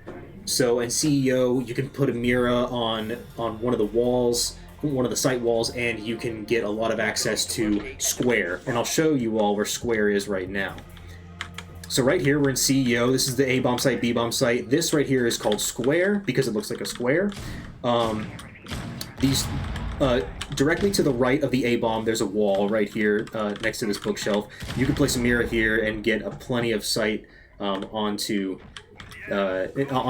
[SPEAKER 3] So in CEO, you can put a Mira on one of the walls, one of the site walls, and you can get a lot of access to Square. And I'll show you all where Square is right now. So right here, we're in CEO. This is the A-bomb site, B-bomb site. This right here is called Square because it looks like a square. These directly to the right of the A-bomb, there's a wall right here next to this bookshelf. You can place a Mira here and get plenty of sight onto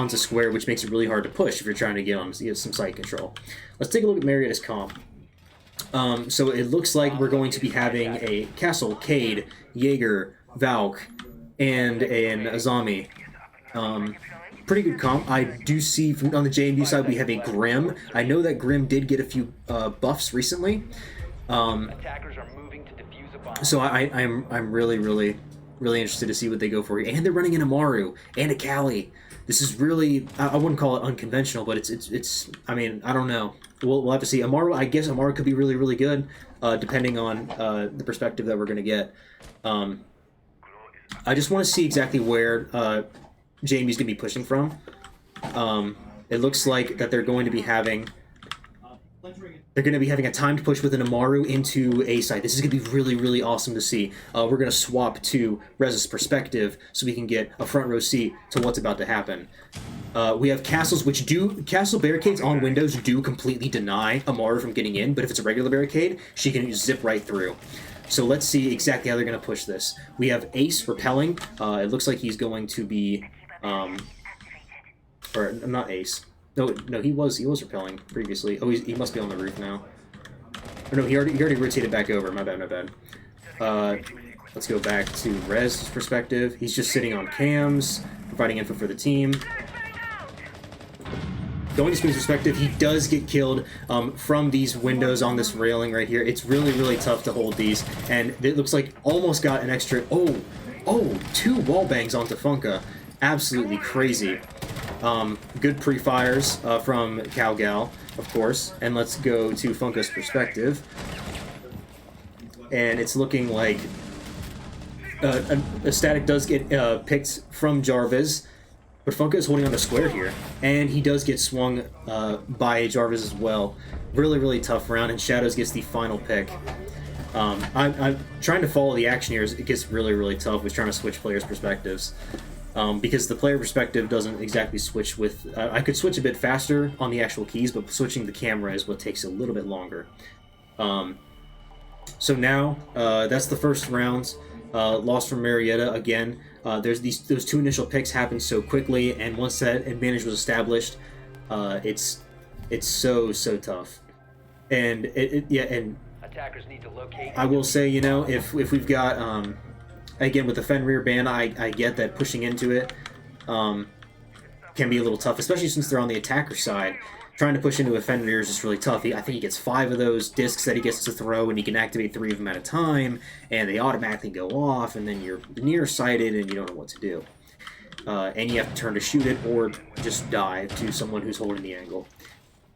[SPEAKER 3] Square, which makes it really hard to push if you're trying to get some site control. Let's take a look at Marietta's comp. So it looks like we're going to be having a Castle, Cade, Jaeger, Valk, and an Azami. Pretty good comp. I do see on the JMU side we have a Grim. I know that Grim did get a few buffs recently.
[SPEAKER 2] Attackers are moving to defuse a bomb.
[SPEAKER 3] So I'm really interested to see what they go for here. And they're running an Amaru and a Kali. This is really, I wouldn't call it unconventional, but it's I mean, I don't know. We'll have to see. Amaru, I guess Amaru could be really good, depending on the perspective that we're going to get. I just want to see exactly where JMU's going to be pushing from. It looks like that they're going to be having a timed push with an Amaru into A site. This is going to be really awesome to see. We're going to swap to Rez's perspective so we can get a front row seat to what's about to happen. We have castles, castle barricades on windows do completely deny Amaru from getting in, but if it's a regular barricade, she can zip right through. So let's see exactly how they're going to push this. We have Ace repelling. It looks like he's going to be, or not Ace. No, he was repelling previously. Oh, he must be on the roof now. Or no, he already rotated back over. My bad. Let's go back to Rez's perspective. He's just sitting on cams, providing info for the team. Going to Spoon's perspective, he does get killed from these windows on this railing right here. It's really tough to hold these, and it looks like almost got an extra. Oh, 2 wall bangs onto Funka. Absolutely crazy. Good pre-fires from Cowgal, of course. And let's go to Funka's perspective. And it's looking like a static does get picked from Jarvis, but Funka is holding on to Square here. And he does get swung by Jarvis as well. Really tough round, and Shadows gets the final pick. I'm trying to follow the action here. It gets really tough with trying to switch players' perspectives. Because the player perspective doesn't exactly switch with... I could switch a bit faster on the actual keys, but switching the camera is what takes a little bit longer. So now, that's the first round. Lost from Marietta again. Those 2 initial picks happened so quickly, and once that advantage was established, it's so tough. And and
[SPEAKER 2] Attackers need to locate.
[SPEAKER 3] I will say, you know, if we've got again with the Fen rear ban, I get that pushing into it can be a little tough, especially since they're on the attacker side. Trying to push into a Fen rear is just really tough. I think he gets 5 of those discs that he gets to throw, and he can activate 3 of them at a time, and they automatically go off, and then you're nearsighted and you don't know what to do. And you have to turn to shoot it or just dive to someone who's holding the angle.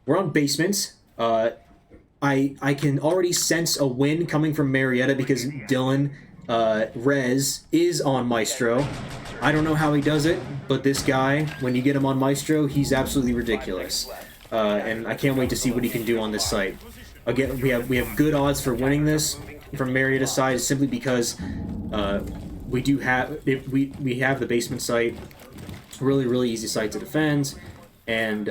[SPEAKER 3] We're on basements. I can already sense a win coming from Marietta because Dylan Rez is on Maestro. I don't know how he does it, but this guy, when you get him on Maestro, he's absolutely ridiculous. And I can't wait to see what he can do on this site. Again, we have good odds for winning this from Marietta's side simply because we have the basement site, really easy site to defend, and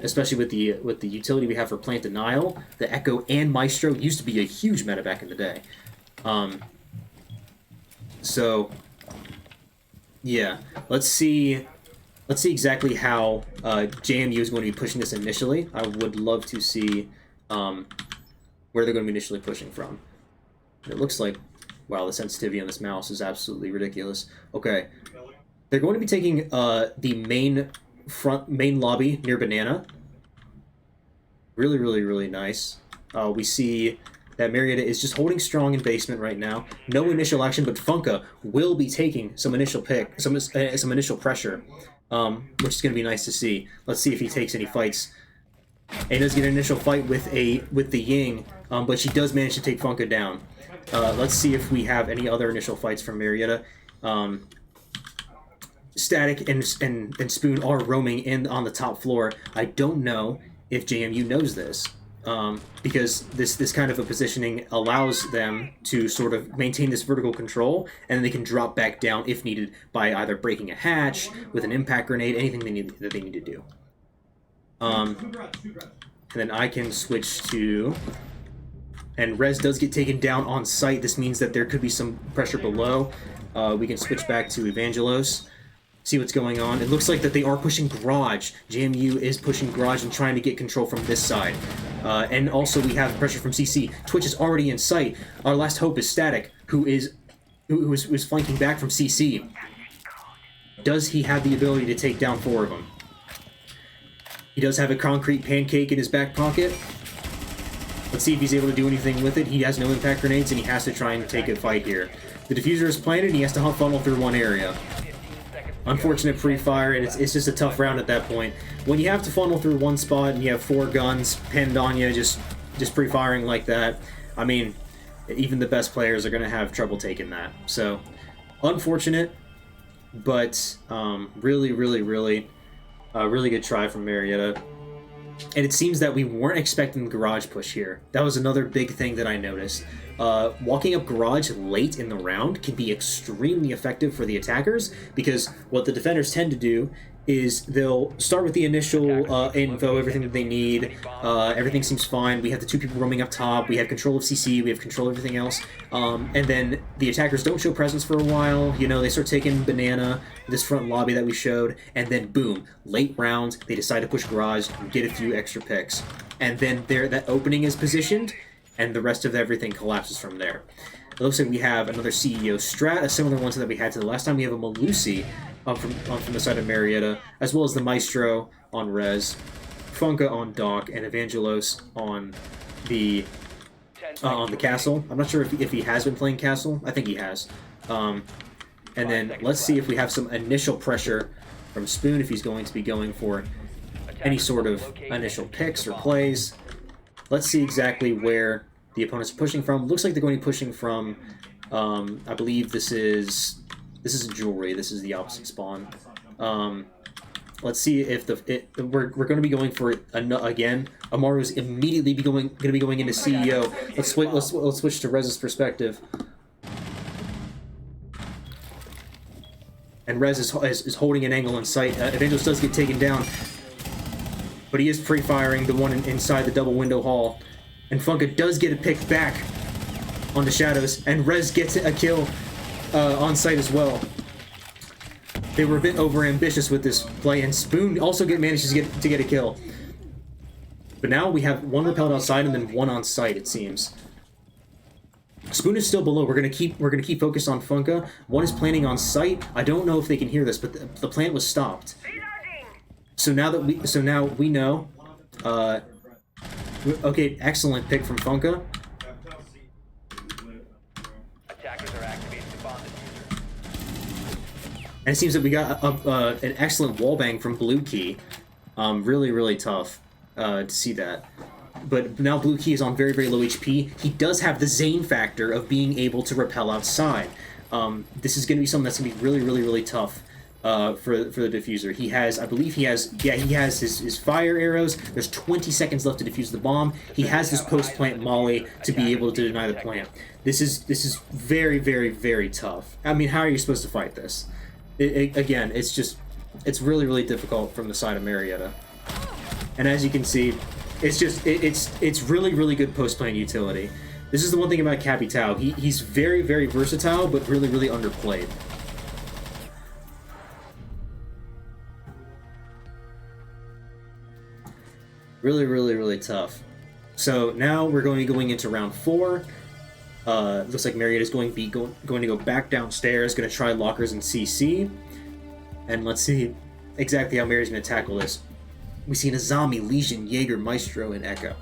[SPEAKER 3] especially with the utility we have for plant denial, the Echo and Maestro used to be a huge meta back in the day. So yeah, let's see exactly how JMU is going to be pushing this initially. I would love to see where they're going to be initially pushing from. It looks like, wow, the sensitivity on this mouse is absolutely ridiculous. Okay, they're going to be taking the main lobby near Banana. Really nice. We see that Marietta is just holding strong in basement right now. No initial action, but Funka will be taking some initial some initial pressure, which is going to be nice to see. Let's see if he takes any fights. And he does get an initial fight with the Ying, but she does manage to take Funka down. Let's see if we have any other initial fights from Marietta. Static and Spoon are roaming in on the top floor. I don't know if JMU knows this. Because this kind of a positioning allows them to sort of maintain this vertical control, and then they can drop back down if needed by either breaking a hatch with an impact grenade, anything that they need to do. And then I can switch to, and Rez does get taken down on site. This means that there could be some pressure below. We can switch back to Evangelos. See what's going on. It looks like that they are pushing Garage. JMU is pushing Garage and trying to get control from this side. And also we have pressure from CC. Twitch is already in sight. Our last hope is Static, who is flanking back from CC. Does he have the ability to take down 4 of them? He does have a concrete pancake in his back pocket. Let's see if he's able to do anything with it. He has no impact grenades, and he has to try and take a fight here. The diffuser is planted, and he has to funnel through one area. Unfortunate pre-fire, and it's just a tough round at that point. When you have to funnel through one spot and you have 4 guns pinned on you, just pre-firing like that, I mean, even the best players are going to have trouble taking that. So, unfortunate, but really good try from Marietta. And it seems that we weren't expecting the Garage push here. That was another big thing that I noticed. Walking up Garage late in the round can be extremely effective for the attackers, because what the defenders tend to do is they'll start with the initial info, everything that they need. Everything seems fine. We have the 2 people roaming up top. We have control of CC. We have control of everything else. And then the attackers don't show presence for a while. You know, they start taking Banana, this front lobby that we showed, and then boom, late round, they decide to push Garage and get a few extra picks. And then that opening is positioned, and the rest of everything collapses from there. It looks like we have another CEO strat, a similar one to that we had to the last time. We have a Malusi from the side of Marietta, as well as the Maestro on Rez, Funka on Doc, and Evangelos on the Castle. I'm not sure if he has been playing Castle. I think he has. And then let's see if we have some initial pressure from Spoon, if he's going to be going for any sort of initial picks or plays. Let's see exactly where the opponents are pushing from. Looks like they're going to be pushing from, I believe this is Jewelry. This is the opposite spawn. Let's see if we're going to be going for it again. Amaru's immediately going to be going into CEO. Let's switch to Rez's perspective. And Rez is holding an angle in sight. Evangelos does get taken down, but he is pre-firing the one inside the double window hall. And Funka does get a pick back on the shadows, and Rez gets a kill on site as well. They were a bit over-ambitious with this play, and Spoon also manages to get a kill. But now we have one repelled outside and then one on site, it seems. Spoon is still below. We're gonna keep focused on Funka. One is planning on site. I don't know if they can hear this, but the plant was stopped. So now we know. Okay, excellent pick from Funka.
[SPEAKER 2] Attackers are activating the bomb diffuser.
[SPEAKER 3] And it seems that we got an excellent wallbang from Blue Key. Really, really tough to see that. But now Blue Key is on very, very low HP. He does have the Zane factor of being able to repel outside. This is going to be something that's going to be really, really, really tough for the diffuser. He has, I believe he has his fire arrows. There's 20 seconds left to defuse the bomb. He has this post-plant molly to be able to deny the plant. This is very, very, very tough. I mean, how are you supposed to fight this? Again, it's really, really difficult from the side of Marietta. And as you can see, it's really, really good post-plant utility. This is the one thing about Capitao. He's very, very versatile, but really, really underplayed. Really, really, really tough. So now we're going to be going into round 4. Looks like Marietta's going to go back downstairs, going to try lockers and CC. And let's see exactly how Marietta's going to tackle this. We see Azami, Legion, Jaeger, Maestro, and Echo.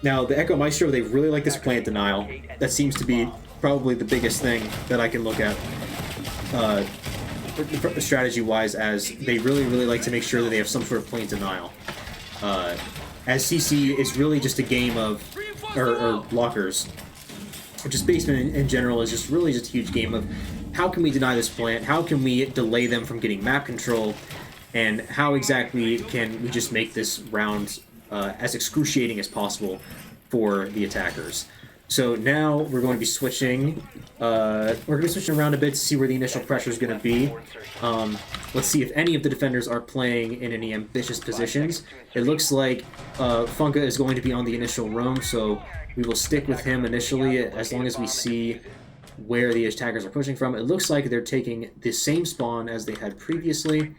[SPEAKER 3] Now, the Echo Maestro, they really like this plant denial. That seems to be probably the biggest thing that I can look at strategy-wise, as they really, really like to make sure that they have some sort of plant denial. As CC is really just a game of, or lockers, or just basement in general is just really just a huge game of how can we deny this plant, how can we delay them from getting map control, and how exactly can we just make this round as excruciating as possible for the attackers. So now we're going to be switching. Around a bit to see where the initial pressure is going to be. Let's see if any of the defenders are playing in any ambitious positions. It looks like Funka is going to be on the initial roam, so we will stick with him initially as long as we see where the attackers are pushing from. It looks like they're taking the same spawn as they had previously,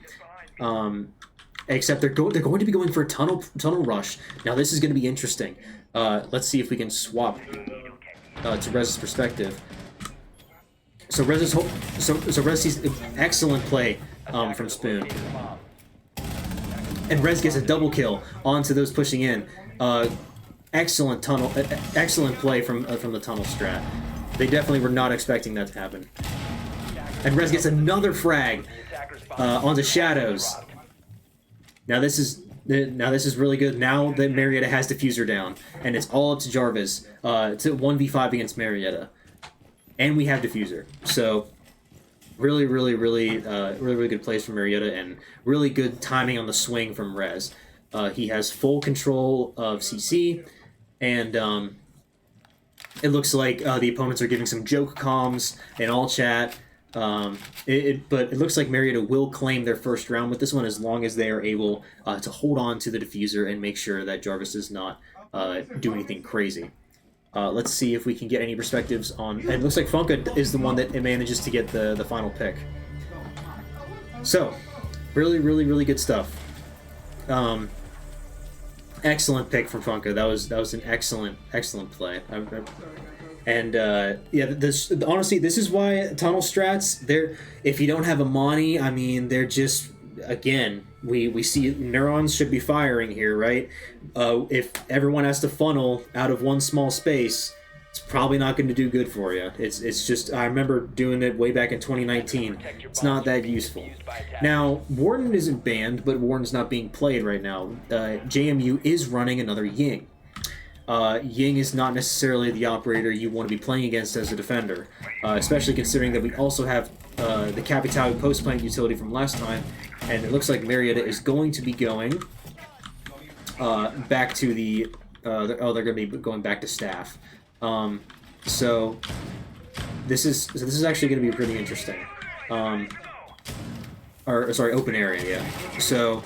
[SPEAKER 3] except they're going to be going for a tunnel rush. Now this is going to be interesting. Let's see if we can swap to Rez's perspective. So Rez sees excellent play from Spoon, and Rez gets a double kill onto those pushing in. Excellent play from the tunnel strat. They definitely were not expecting that to happen. And Rez gets another frag onto Shadows. Now this is really good. Now that Marietta has Diffuser down, and it's all up to Jarvis to 1v5 against Marietta, and we have Diffuser. So really good plays from Marietta, and really good timing on the swing from Rez. He has full control of CC, and it looks like the opponents are giving some joke comms in all chat. But it looks like Marietta will claim their first round with this one as long as they are able to hold on to the diffuser and make sure that Jarvis does not do anything crazy. Let's see if we can get any perspectives on... It looks like Funka is the one that manages to get the final pick. So, really good stuff. Excellent pick from Funka. That was an excellent play. And honestly, this is why tunnel strats, if you don't have a Monty, I mean, they're just, again, we see neurons should be firing here, right? If everyone has to funnel out of one small space, it's probably not going to do good for you. It's just, I remember doing it way back in 2019. It's not that useful. Now, Warden isn't banned, but Warden's not being played right now. JMU is running another Ying. Ying is not necessarily the operator you want to be playing against as a defender, especially considering that we also have the Capitao post-plant utility from last time, and it looks like Marietta is going to be going back to the... they're going to be going back to staff. So this is actually going to be pretty interesting. Open area, yeah. So...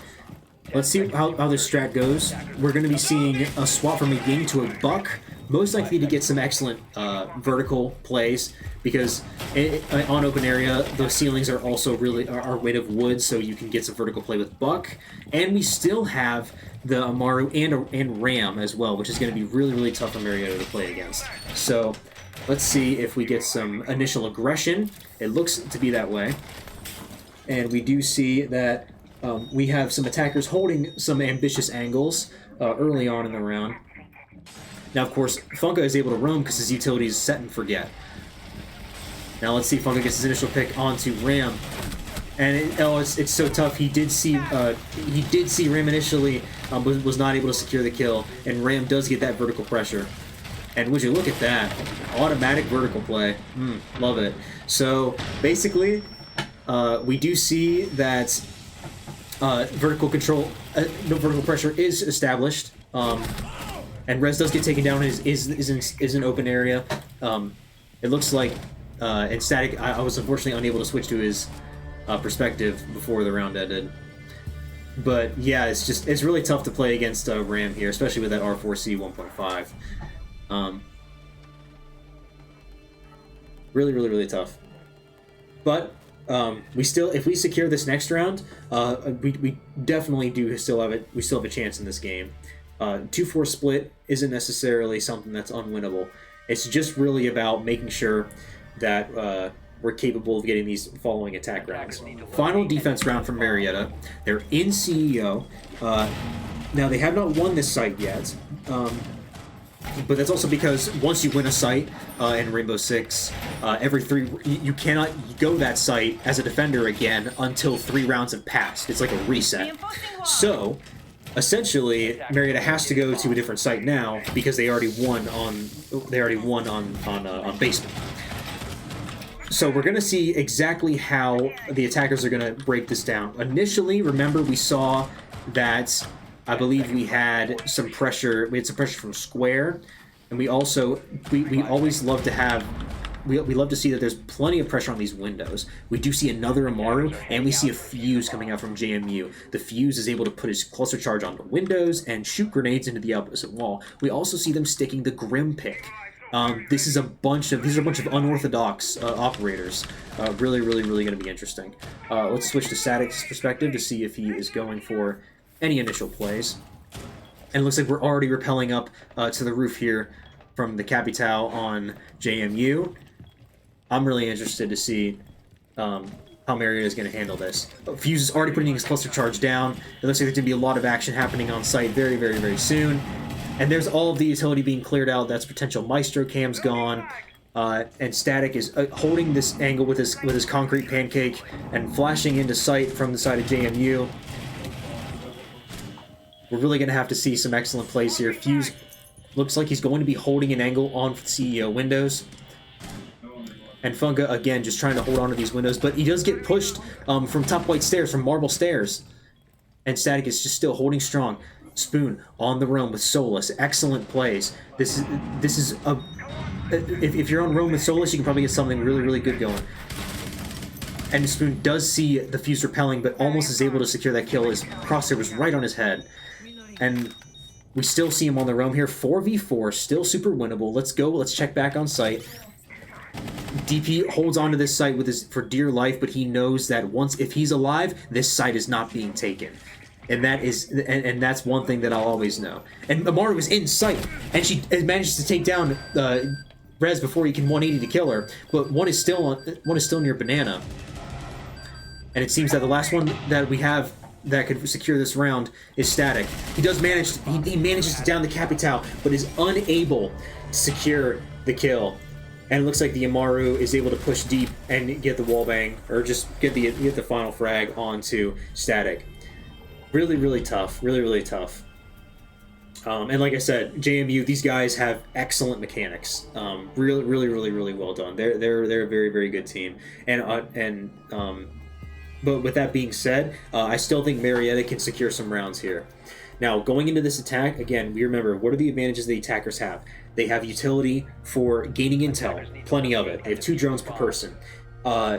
[SPEAKER 3] Let's see how this strat goes. We're going to be seeing a swap from a Ying to a Buck, most likely to get some excellent vertical plays, because on open area, the ceilings are also are made of wood, so you can get some vertical play with Buck. And we still have the Amaru and Ram as well, which is going to be really tough for Marietta to play against. So Let's see if we get some initial aggression. It looks to be that way. And we do see that we have some attackers holding some ambitious angles early on in the round. Now, of course, Funka is able to roam because his utility is set and forget. Now let's see if Funka gets his initial pick onto Ram. And it's so tough. He did see Ram initially, but was not able to secure the kill. And Ram does get that vertical pressure. And would you look at that? Automatic vertical play. Love it. So basically, we do see that vertical control, no vertical pressure is established. And Rez does get taken down. Is an open area. It looks like in Static, I was unfortunately unable to switch to his perspective before the round ended. But yeah, it's really tough to play against Ram here, especially with that R4C 1.5. Really tough. But if we secure this next round, we definitely do still have it. We still have a chance in this game. 2-4 split isn't necessarily something that's unwinnable. It's just really about making sure that we're capable of getting these following attack rounds. Final defense round from Marietta. They're in CEO. Now they have not won this site yet. But that's also because once you win a site in Rainbow Six, every 3 you cannot go that site as a defender again until 3 rounds have passed. It's like a reset. So essentially, Marietta has to go to a different site now because they already won on basement. So we're going to see exactly how the attackers are going to break this down. Initially, remember we saw that. I believe we had some pressure. We had some pressure from Square, and we also we always love to have. We love to see that there's plenty of pressure on these windows. We do see another Amaru, and we see a Fuse coming out from JMU. The Fuse is able to put his cluster charge on the windows and shoot grenades into the opposite wall. We also see them sticking the Grim Pick. These are a bunch of unorthodox operators. Really going to be interesting. Let's switch to Static's perspective to see if he is going for any initial plays. And it looks like we're already rappelling up to the roof here from the Capital on JMU. I'm really interested to see how Marietta is going to handle this. Fuse is already putting his cluster charge down. It looks like there's going to be a lot of action happening on site very soon. And there's all of the utility being cleared out. That's potential Maestro cams gone. And Static is holding this angle with his concrete pancake and flashing into sight from the side of JMU. We're really going to have to see some excellent plays here. Fuse looks like he's going to be holding an angle on CEO windows. And Funga, again, just trying to hold on to these windows. But he does get pushed from top white stairs, from marble stairs. And Static is just still holding strong. Spoon on the roam with Solus. Excellent plays. This is a... If you're on roam with Solus, you can probably get something really good going. And Spoon does see the Fuse repelling, but almost is able to secure that kill. His crosshair was right on his head. And we still see him on the roam here. 4v4, still super winnable. Let's go. Let's check back on site. DP holds onto this site for dear life, but he knows that if he's alive, this site is not being taken. And that's one thing that I'll always know. And Amaru was in sight, and she manages to take down Rez before he can 180 to kill her. But one is still near Banana. And it seems that the last one that we have that could secure this round is Static. He manages to down the Capital, but is unable to secure the kill. And it looks like the Amaru is able to push deep and get the wallbang, or just get the final frag onto Static. Really tough. Really tough. And like I said, JMU, these guys have excellent mechanics. Really well done. They're a very good team. But with that being said, I still think Marietta can secure some rounds here. Now, going into this attack, again, we remember, what are the advantages the attackers have? They have utility for gaining intel, plenty of it. They have 2 drones per person.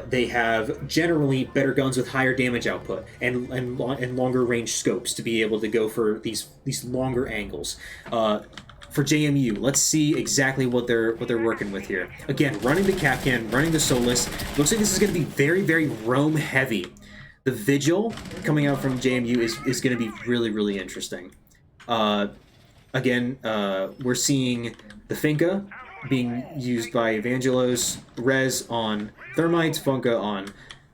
[SPEAKER 3] They have generally better guns with higher damage output and longer range scopes to be able to go for these longer angles. For JMU, let's see exactly what they're working with here. Again, running the Capcan, running the Solus. Looks like this is going to be very roam heavy. The Vigil coming out from JMU is going to be really interesting. Again, we're seeing the Finka being used by Evangelos, Rez on Thermite, Funka on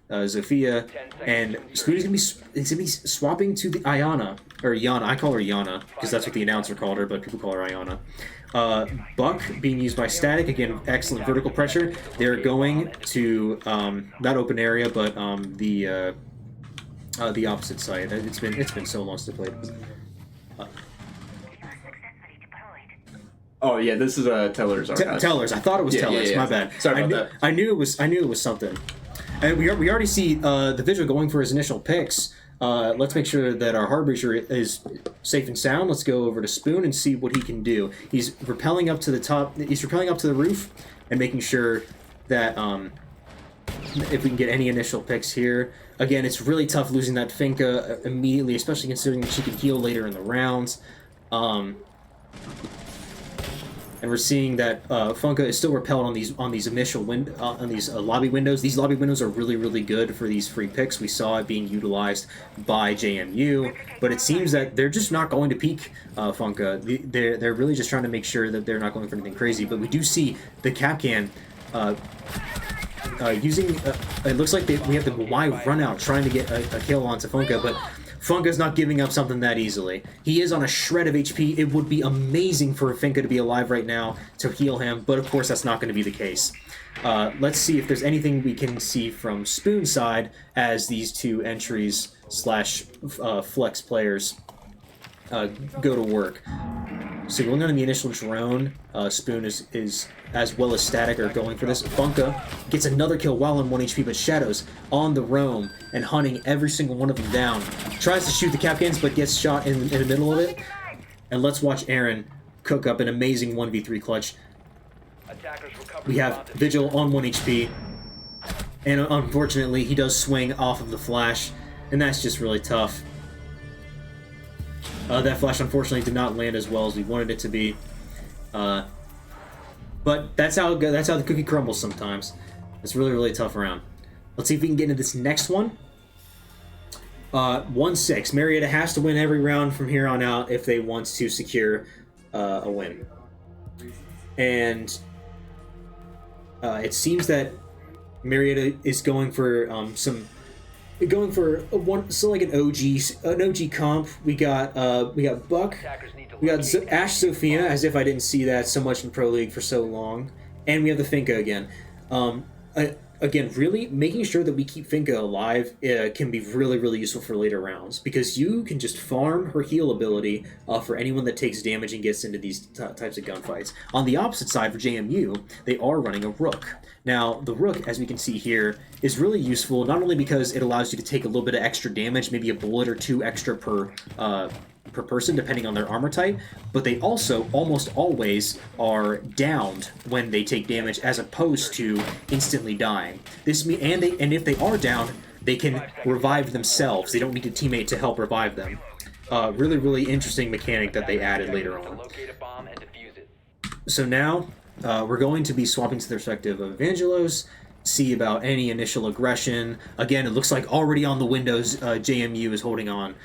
[SPEAKER 3] Zofia, and Spoon is gonna be swapping to the Iana, or Yana. I call her Yana because that's what the announcer called her, but people call her Iana. Buck being used by Static, again, excellent vertical pressure. They're going to not open area, but the opposite side. It's been so long since I played.
[SPEAKER 5] Oh yeah, this is Teller's archive.
[SPEAKER 3] Tellers. I thought it was Tellers. My bad.
[SPEAKER 5] Sorry about that.
[SPEAKER 3] I knew it was something. And we already see the visual going for his initial picks. Let's make sure that our Harbinger is safe and sound. Let's go over to Spoon and see what he can do. He's rappelling up to the top. He's rappelling up to the roof and making sure that if we can get any initial picks here. Again, it's really tough losing that Finka immediately, especially considering that she can heal later in the rounds. And we're seeing that Funka is still repelled on these initial lobby windows. These lobby windows are really good for these free picks. We saw it being utilized by JMU, but it seems that they're just not going to peek Funka. They're really just trying to make sure that they're not going for anything crazy. But we do see the Capcan using. It looks like we have the Y run out trying to get a kill onto Funka, but Funka's not giving up something that easily. He is on a shred of HP. It would be amazing for Finka to be alive right now to heal him, but of course that's not going to be the case. Let's see if there's anything we can see from Spoon's side as these two entries slash flex players go to work. So going on the initial drone, Spoon is as well as Static are going for this. Funka gets another kill while on 1 HP, but Shadows on the roam and hunting every single one of them down. Tries to shoot the Capcans, but gets shot in the middle of it. And let's watch Aaron cook up an amazing 1v3 clutch. We have Vigil on 1 HP, and unfortunately he does swing off of the flash, and that's just really tough. That flash unfortunately did not land as well as we wanted it to be. But that's how the cookie crumbles sometimes. It's really tough round. Let's see if we can get into this next one. 1-6. Marietta has to win every round from here on out if they want to secure a win. And it seems that Marietta is going for like an OG comp. We got Buck. We got Ash Sophia, as if I didn't see that so much in Pro League for so long. And we have the Finka again. Again, really making sure that we keep Finka alive can be really useful for later rounds, because you can just farm her heal ability for anyone that takes damage and gets into these types of gunfights. On the opposite side, for JMU, they are running a Rook. Now, the Rook, as we can see here, is really useful, not only because it allows you to take a little bit of extra damage, maybe a bullet or two extra per person, depending on their armor type, but they also almost always are downed when they take damage, as opposed to instantly dying. And if they are down, they can revive themselves. They don't need a teammate to help revive them. Really interesting mechanic that they added later on. So now we're going to be swapping to the perspective of Evangelos, see about any initial aggression. Again, it looks like already on the windows, JMU is holding on.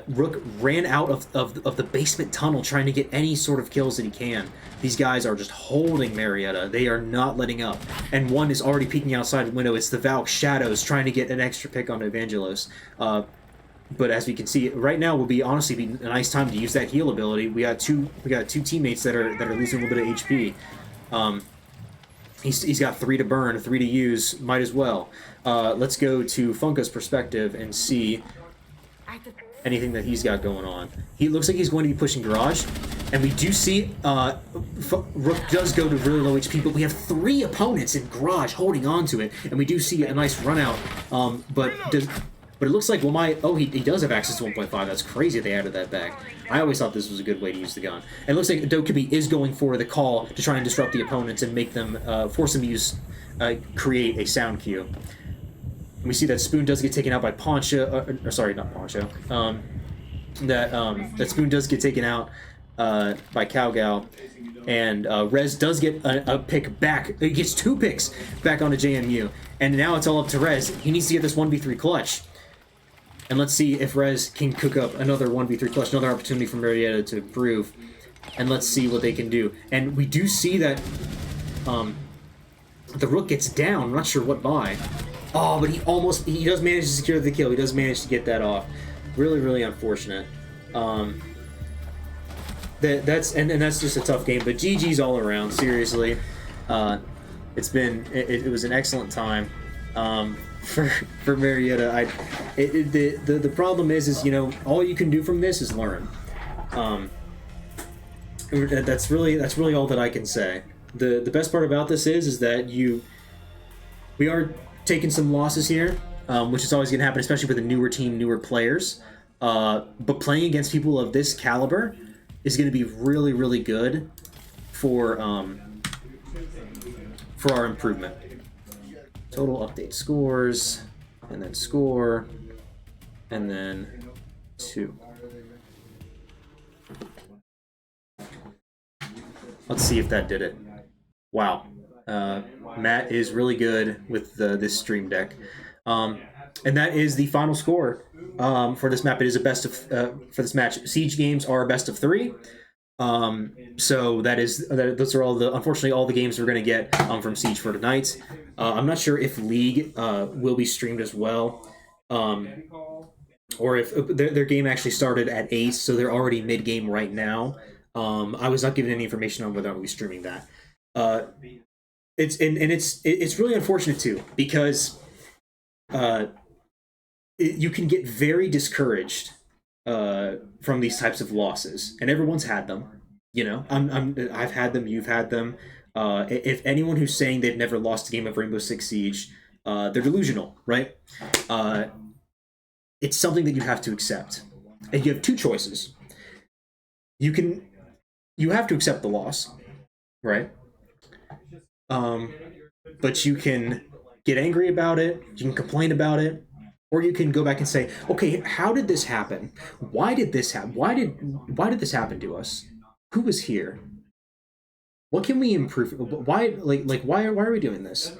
[SPEAKER 3] Rook ran out of the basement tunnel trying to get any sort of kills that he can. These guys are just holding Marietta. They are not letting up. And one is already peeking outside the window. It's the Valk Shadows trying to get an extra pick on Evangelos. But as we can see, right now will be honestly be a nice time to use that heal ability. We got two teammates that are losing a little bit of HP. He's got 3 to burn, 3 to use. Might as well. Let's go to Funka's perspective and see anything that he's got going on. He looks like he's going to be pushing Garage, and we do see Rook does go to really low HP, but we have 3 opponents in Garage holding on to it, and we do see a nice run out. But it looks like he does have access to 1.5. That's crazy they added that back. I always thought this was a good way to use the gun. And it looks like Dokubi is going for the call to try and disrupt the opponents and make them force them to create a sound cue. We see that Spoon does get taken out by Poncho, sorry, not Poncho. That Spoon does get taken out by Cowgal, and Rez does get a pick back. He gets 2 picks back onto JMU, and now it's all up to Rez. He needs to get this 1v3 clutch. And let's see if Rez can cook up another 1v3 clutch, another opportunity for Marietta to improve. and let's see what they can do. And we do see that the rook gets down. I'm not sure what by. Oh, but he does manage to secure the kill. He does manage to get that off. Really, really unfortunate. That's just a tough game. But GG's all around. Seriously, it was an excellent time for Marietta. The problem is all you can do from this is learn. That's really all that I can say. The best part about this is that we are taking some losses here, which is always going to happen, especially with a newer team, newer players. But playing against people of this caliber is going to be really, really good for our improvement. Total update scores, and then score, and then 2. Let's see if that did it. Wow. Matt is really good with this stream deck. And that is the final score for this map. It is a best of for this match. Siege games are a best of 3. So those are unfortunately all the games we're going to get from Siege for tonight. I'm not sure if League will be streamed as well, or if their game actually started at ACE, so they're already mid-game right now. I was not given any information on whether I'll be streaming that. It's really unfortunate too, because you can get very discouraged from these types of losses, and everyone's had them. I've had them. You've had them. If anyone who's saying they've never lost a game of Rainbow Six Siege, they're delusional, right? It's something that you have to accept, and you have 2 choices. You have to accept the loss, right? But you can get angry about it, you can complain about it, or you can go back and say, okay, how did this happen? Why did this happen? Why did this happen to us? Who was here? What can we improve? Why why are we doing this?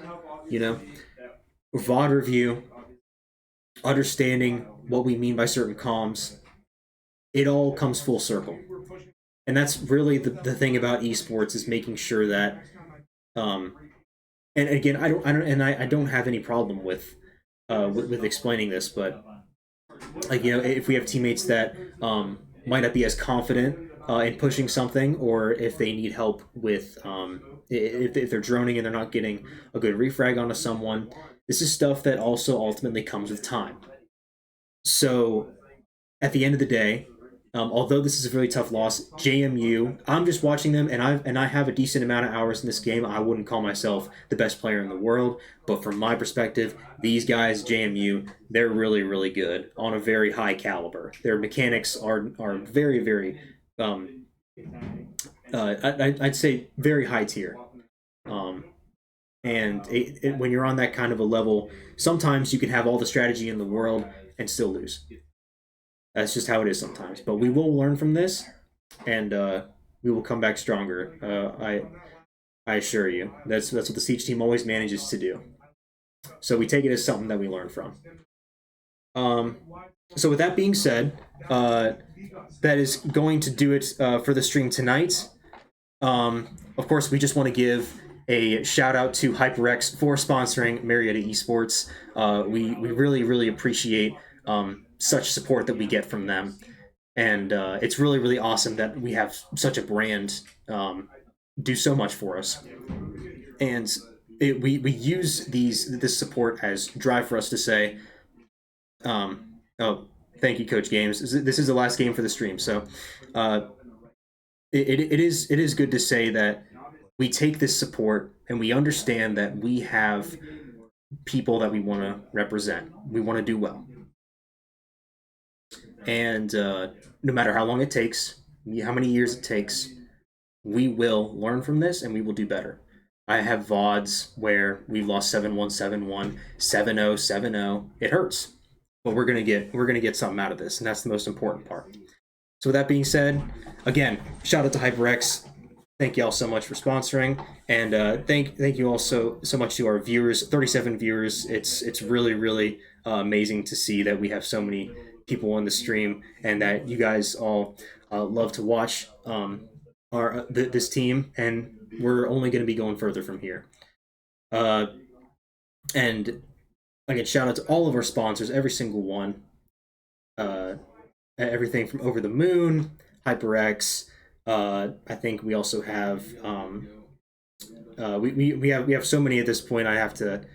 [SPEAKER 3] VOD review, understanding what we mean by certain comms, it all comes full circle. And that's really the thing about esports, is making sure that and again, I don't have any problem with explaining this, but if we have teammates that might not be as confident in pushing something, or if they need help with if they're droning and they're not getting a good refrag onto someone, this is stuff that also ultimately comes with time. So at the end of the day, although this is a really tough loss, JMU, I'm just watching them, and I have a decent amount of hours in this game. I wouldn't call myself the best player in the world, but from my perspective, these guys, JMU, they're really, really good on a very high caliber. Their mechanics are very, very, I'd say very high tier. And when you're on that kind of a level, sometimes you can have all the strategy in the world and still lose. That's just how it is sometimes. But we will learn from this, and we will come back stronger. I assure you. That's what the Siege team always manages to do. So we take it as something that we learn from. So with that being said, that is going to do it for the stream tonight. Of course, we just want to give a shout out to HyperX for sponsoring Marietta Esports. We really, really appreciate such support that we get from them, and it's really, really awesome that we have such a brand do so much for us. And we use this support as drive for us to say, oh, thank you, Coach Games. This is the last game for the stream, so it is good to say that we take this support and we understand that we have people that we want to represent. We want to do well. And no matter how long it takes, how many years it takes, we will learn from this and we will do better. I have VODs where we've lost 7-1, 7-1, 7-0, 7-0. It hurts, but we're gonna get something out of this, and that's the most important part. So with that being said, again, shout out to HyperX. Thank you all so much for sponsoring, and thank you all so much to our viewers. 37 viewers. It's really, really amazing to see that we have so many people on the stream, and that you guys all love to watch this team, and we're only going to be going further from here. And again, shout out to all of our sponsors, every single one. Everything from Over the Moon, HyperX. I think we also have we have so many at this point. I'd have to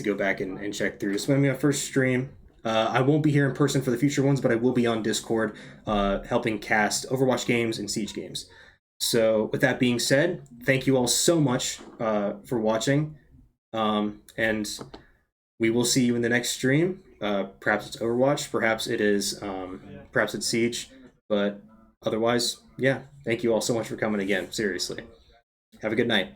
[SPEAKER 3] go back and check through. This is going to be my first stream. I won't be here in person for the future ones, but I will be on Discord helping cast Overwatch games and Siege games. So with that being said, thank you all so much for watching, and we will see you in the next stream. Perhaps it's Overwatch, perhaps it's Siege, but otherwise, yeah, thank you all so much for coming again. Seriously, have a good night.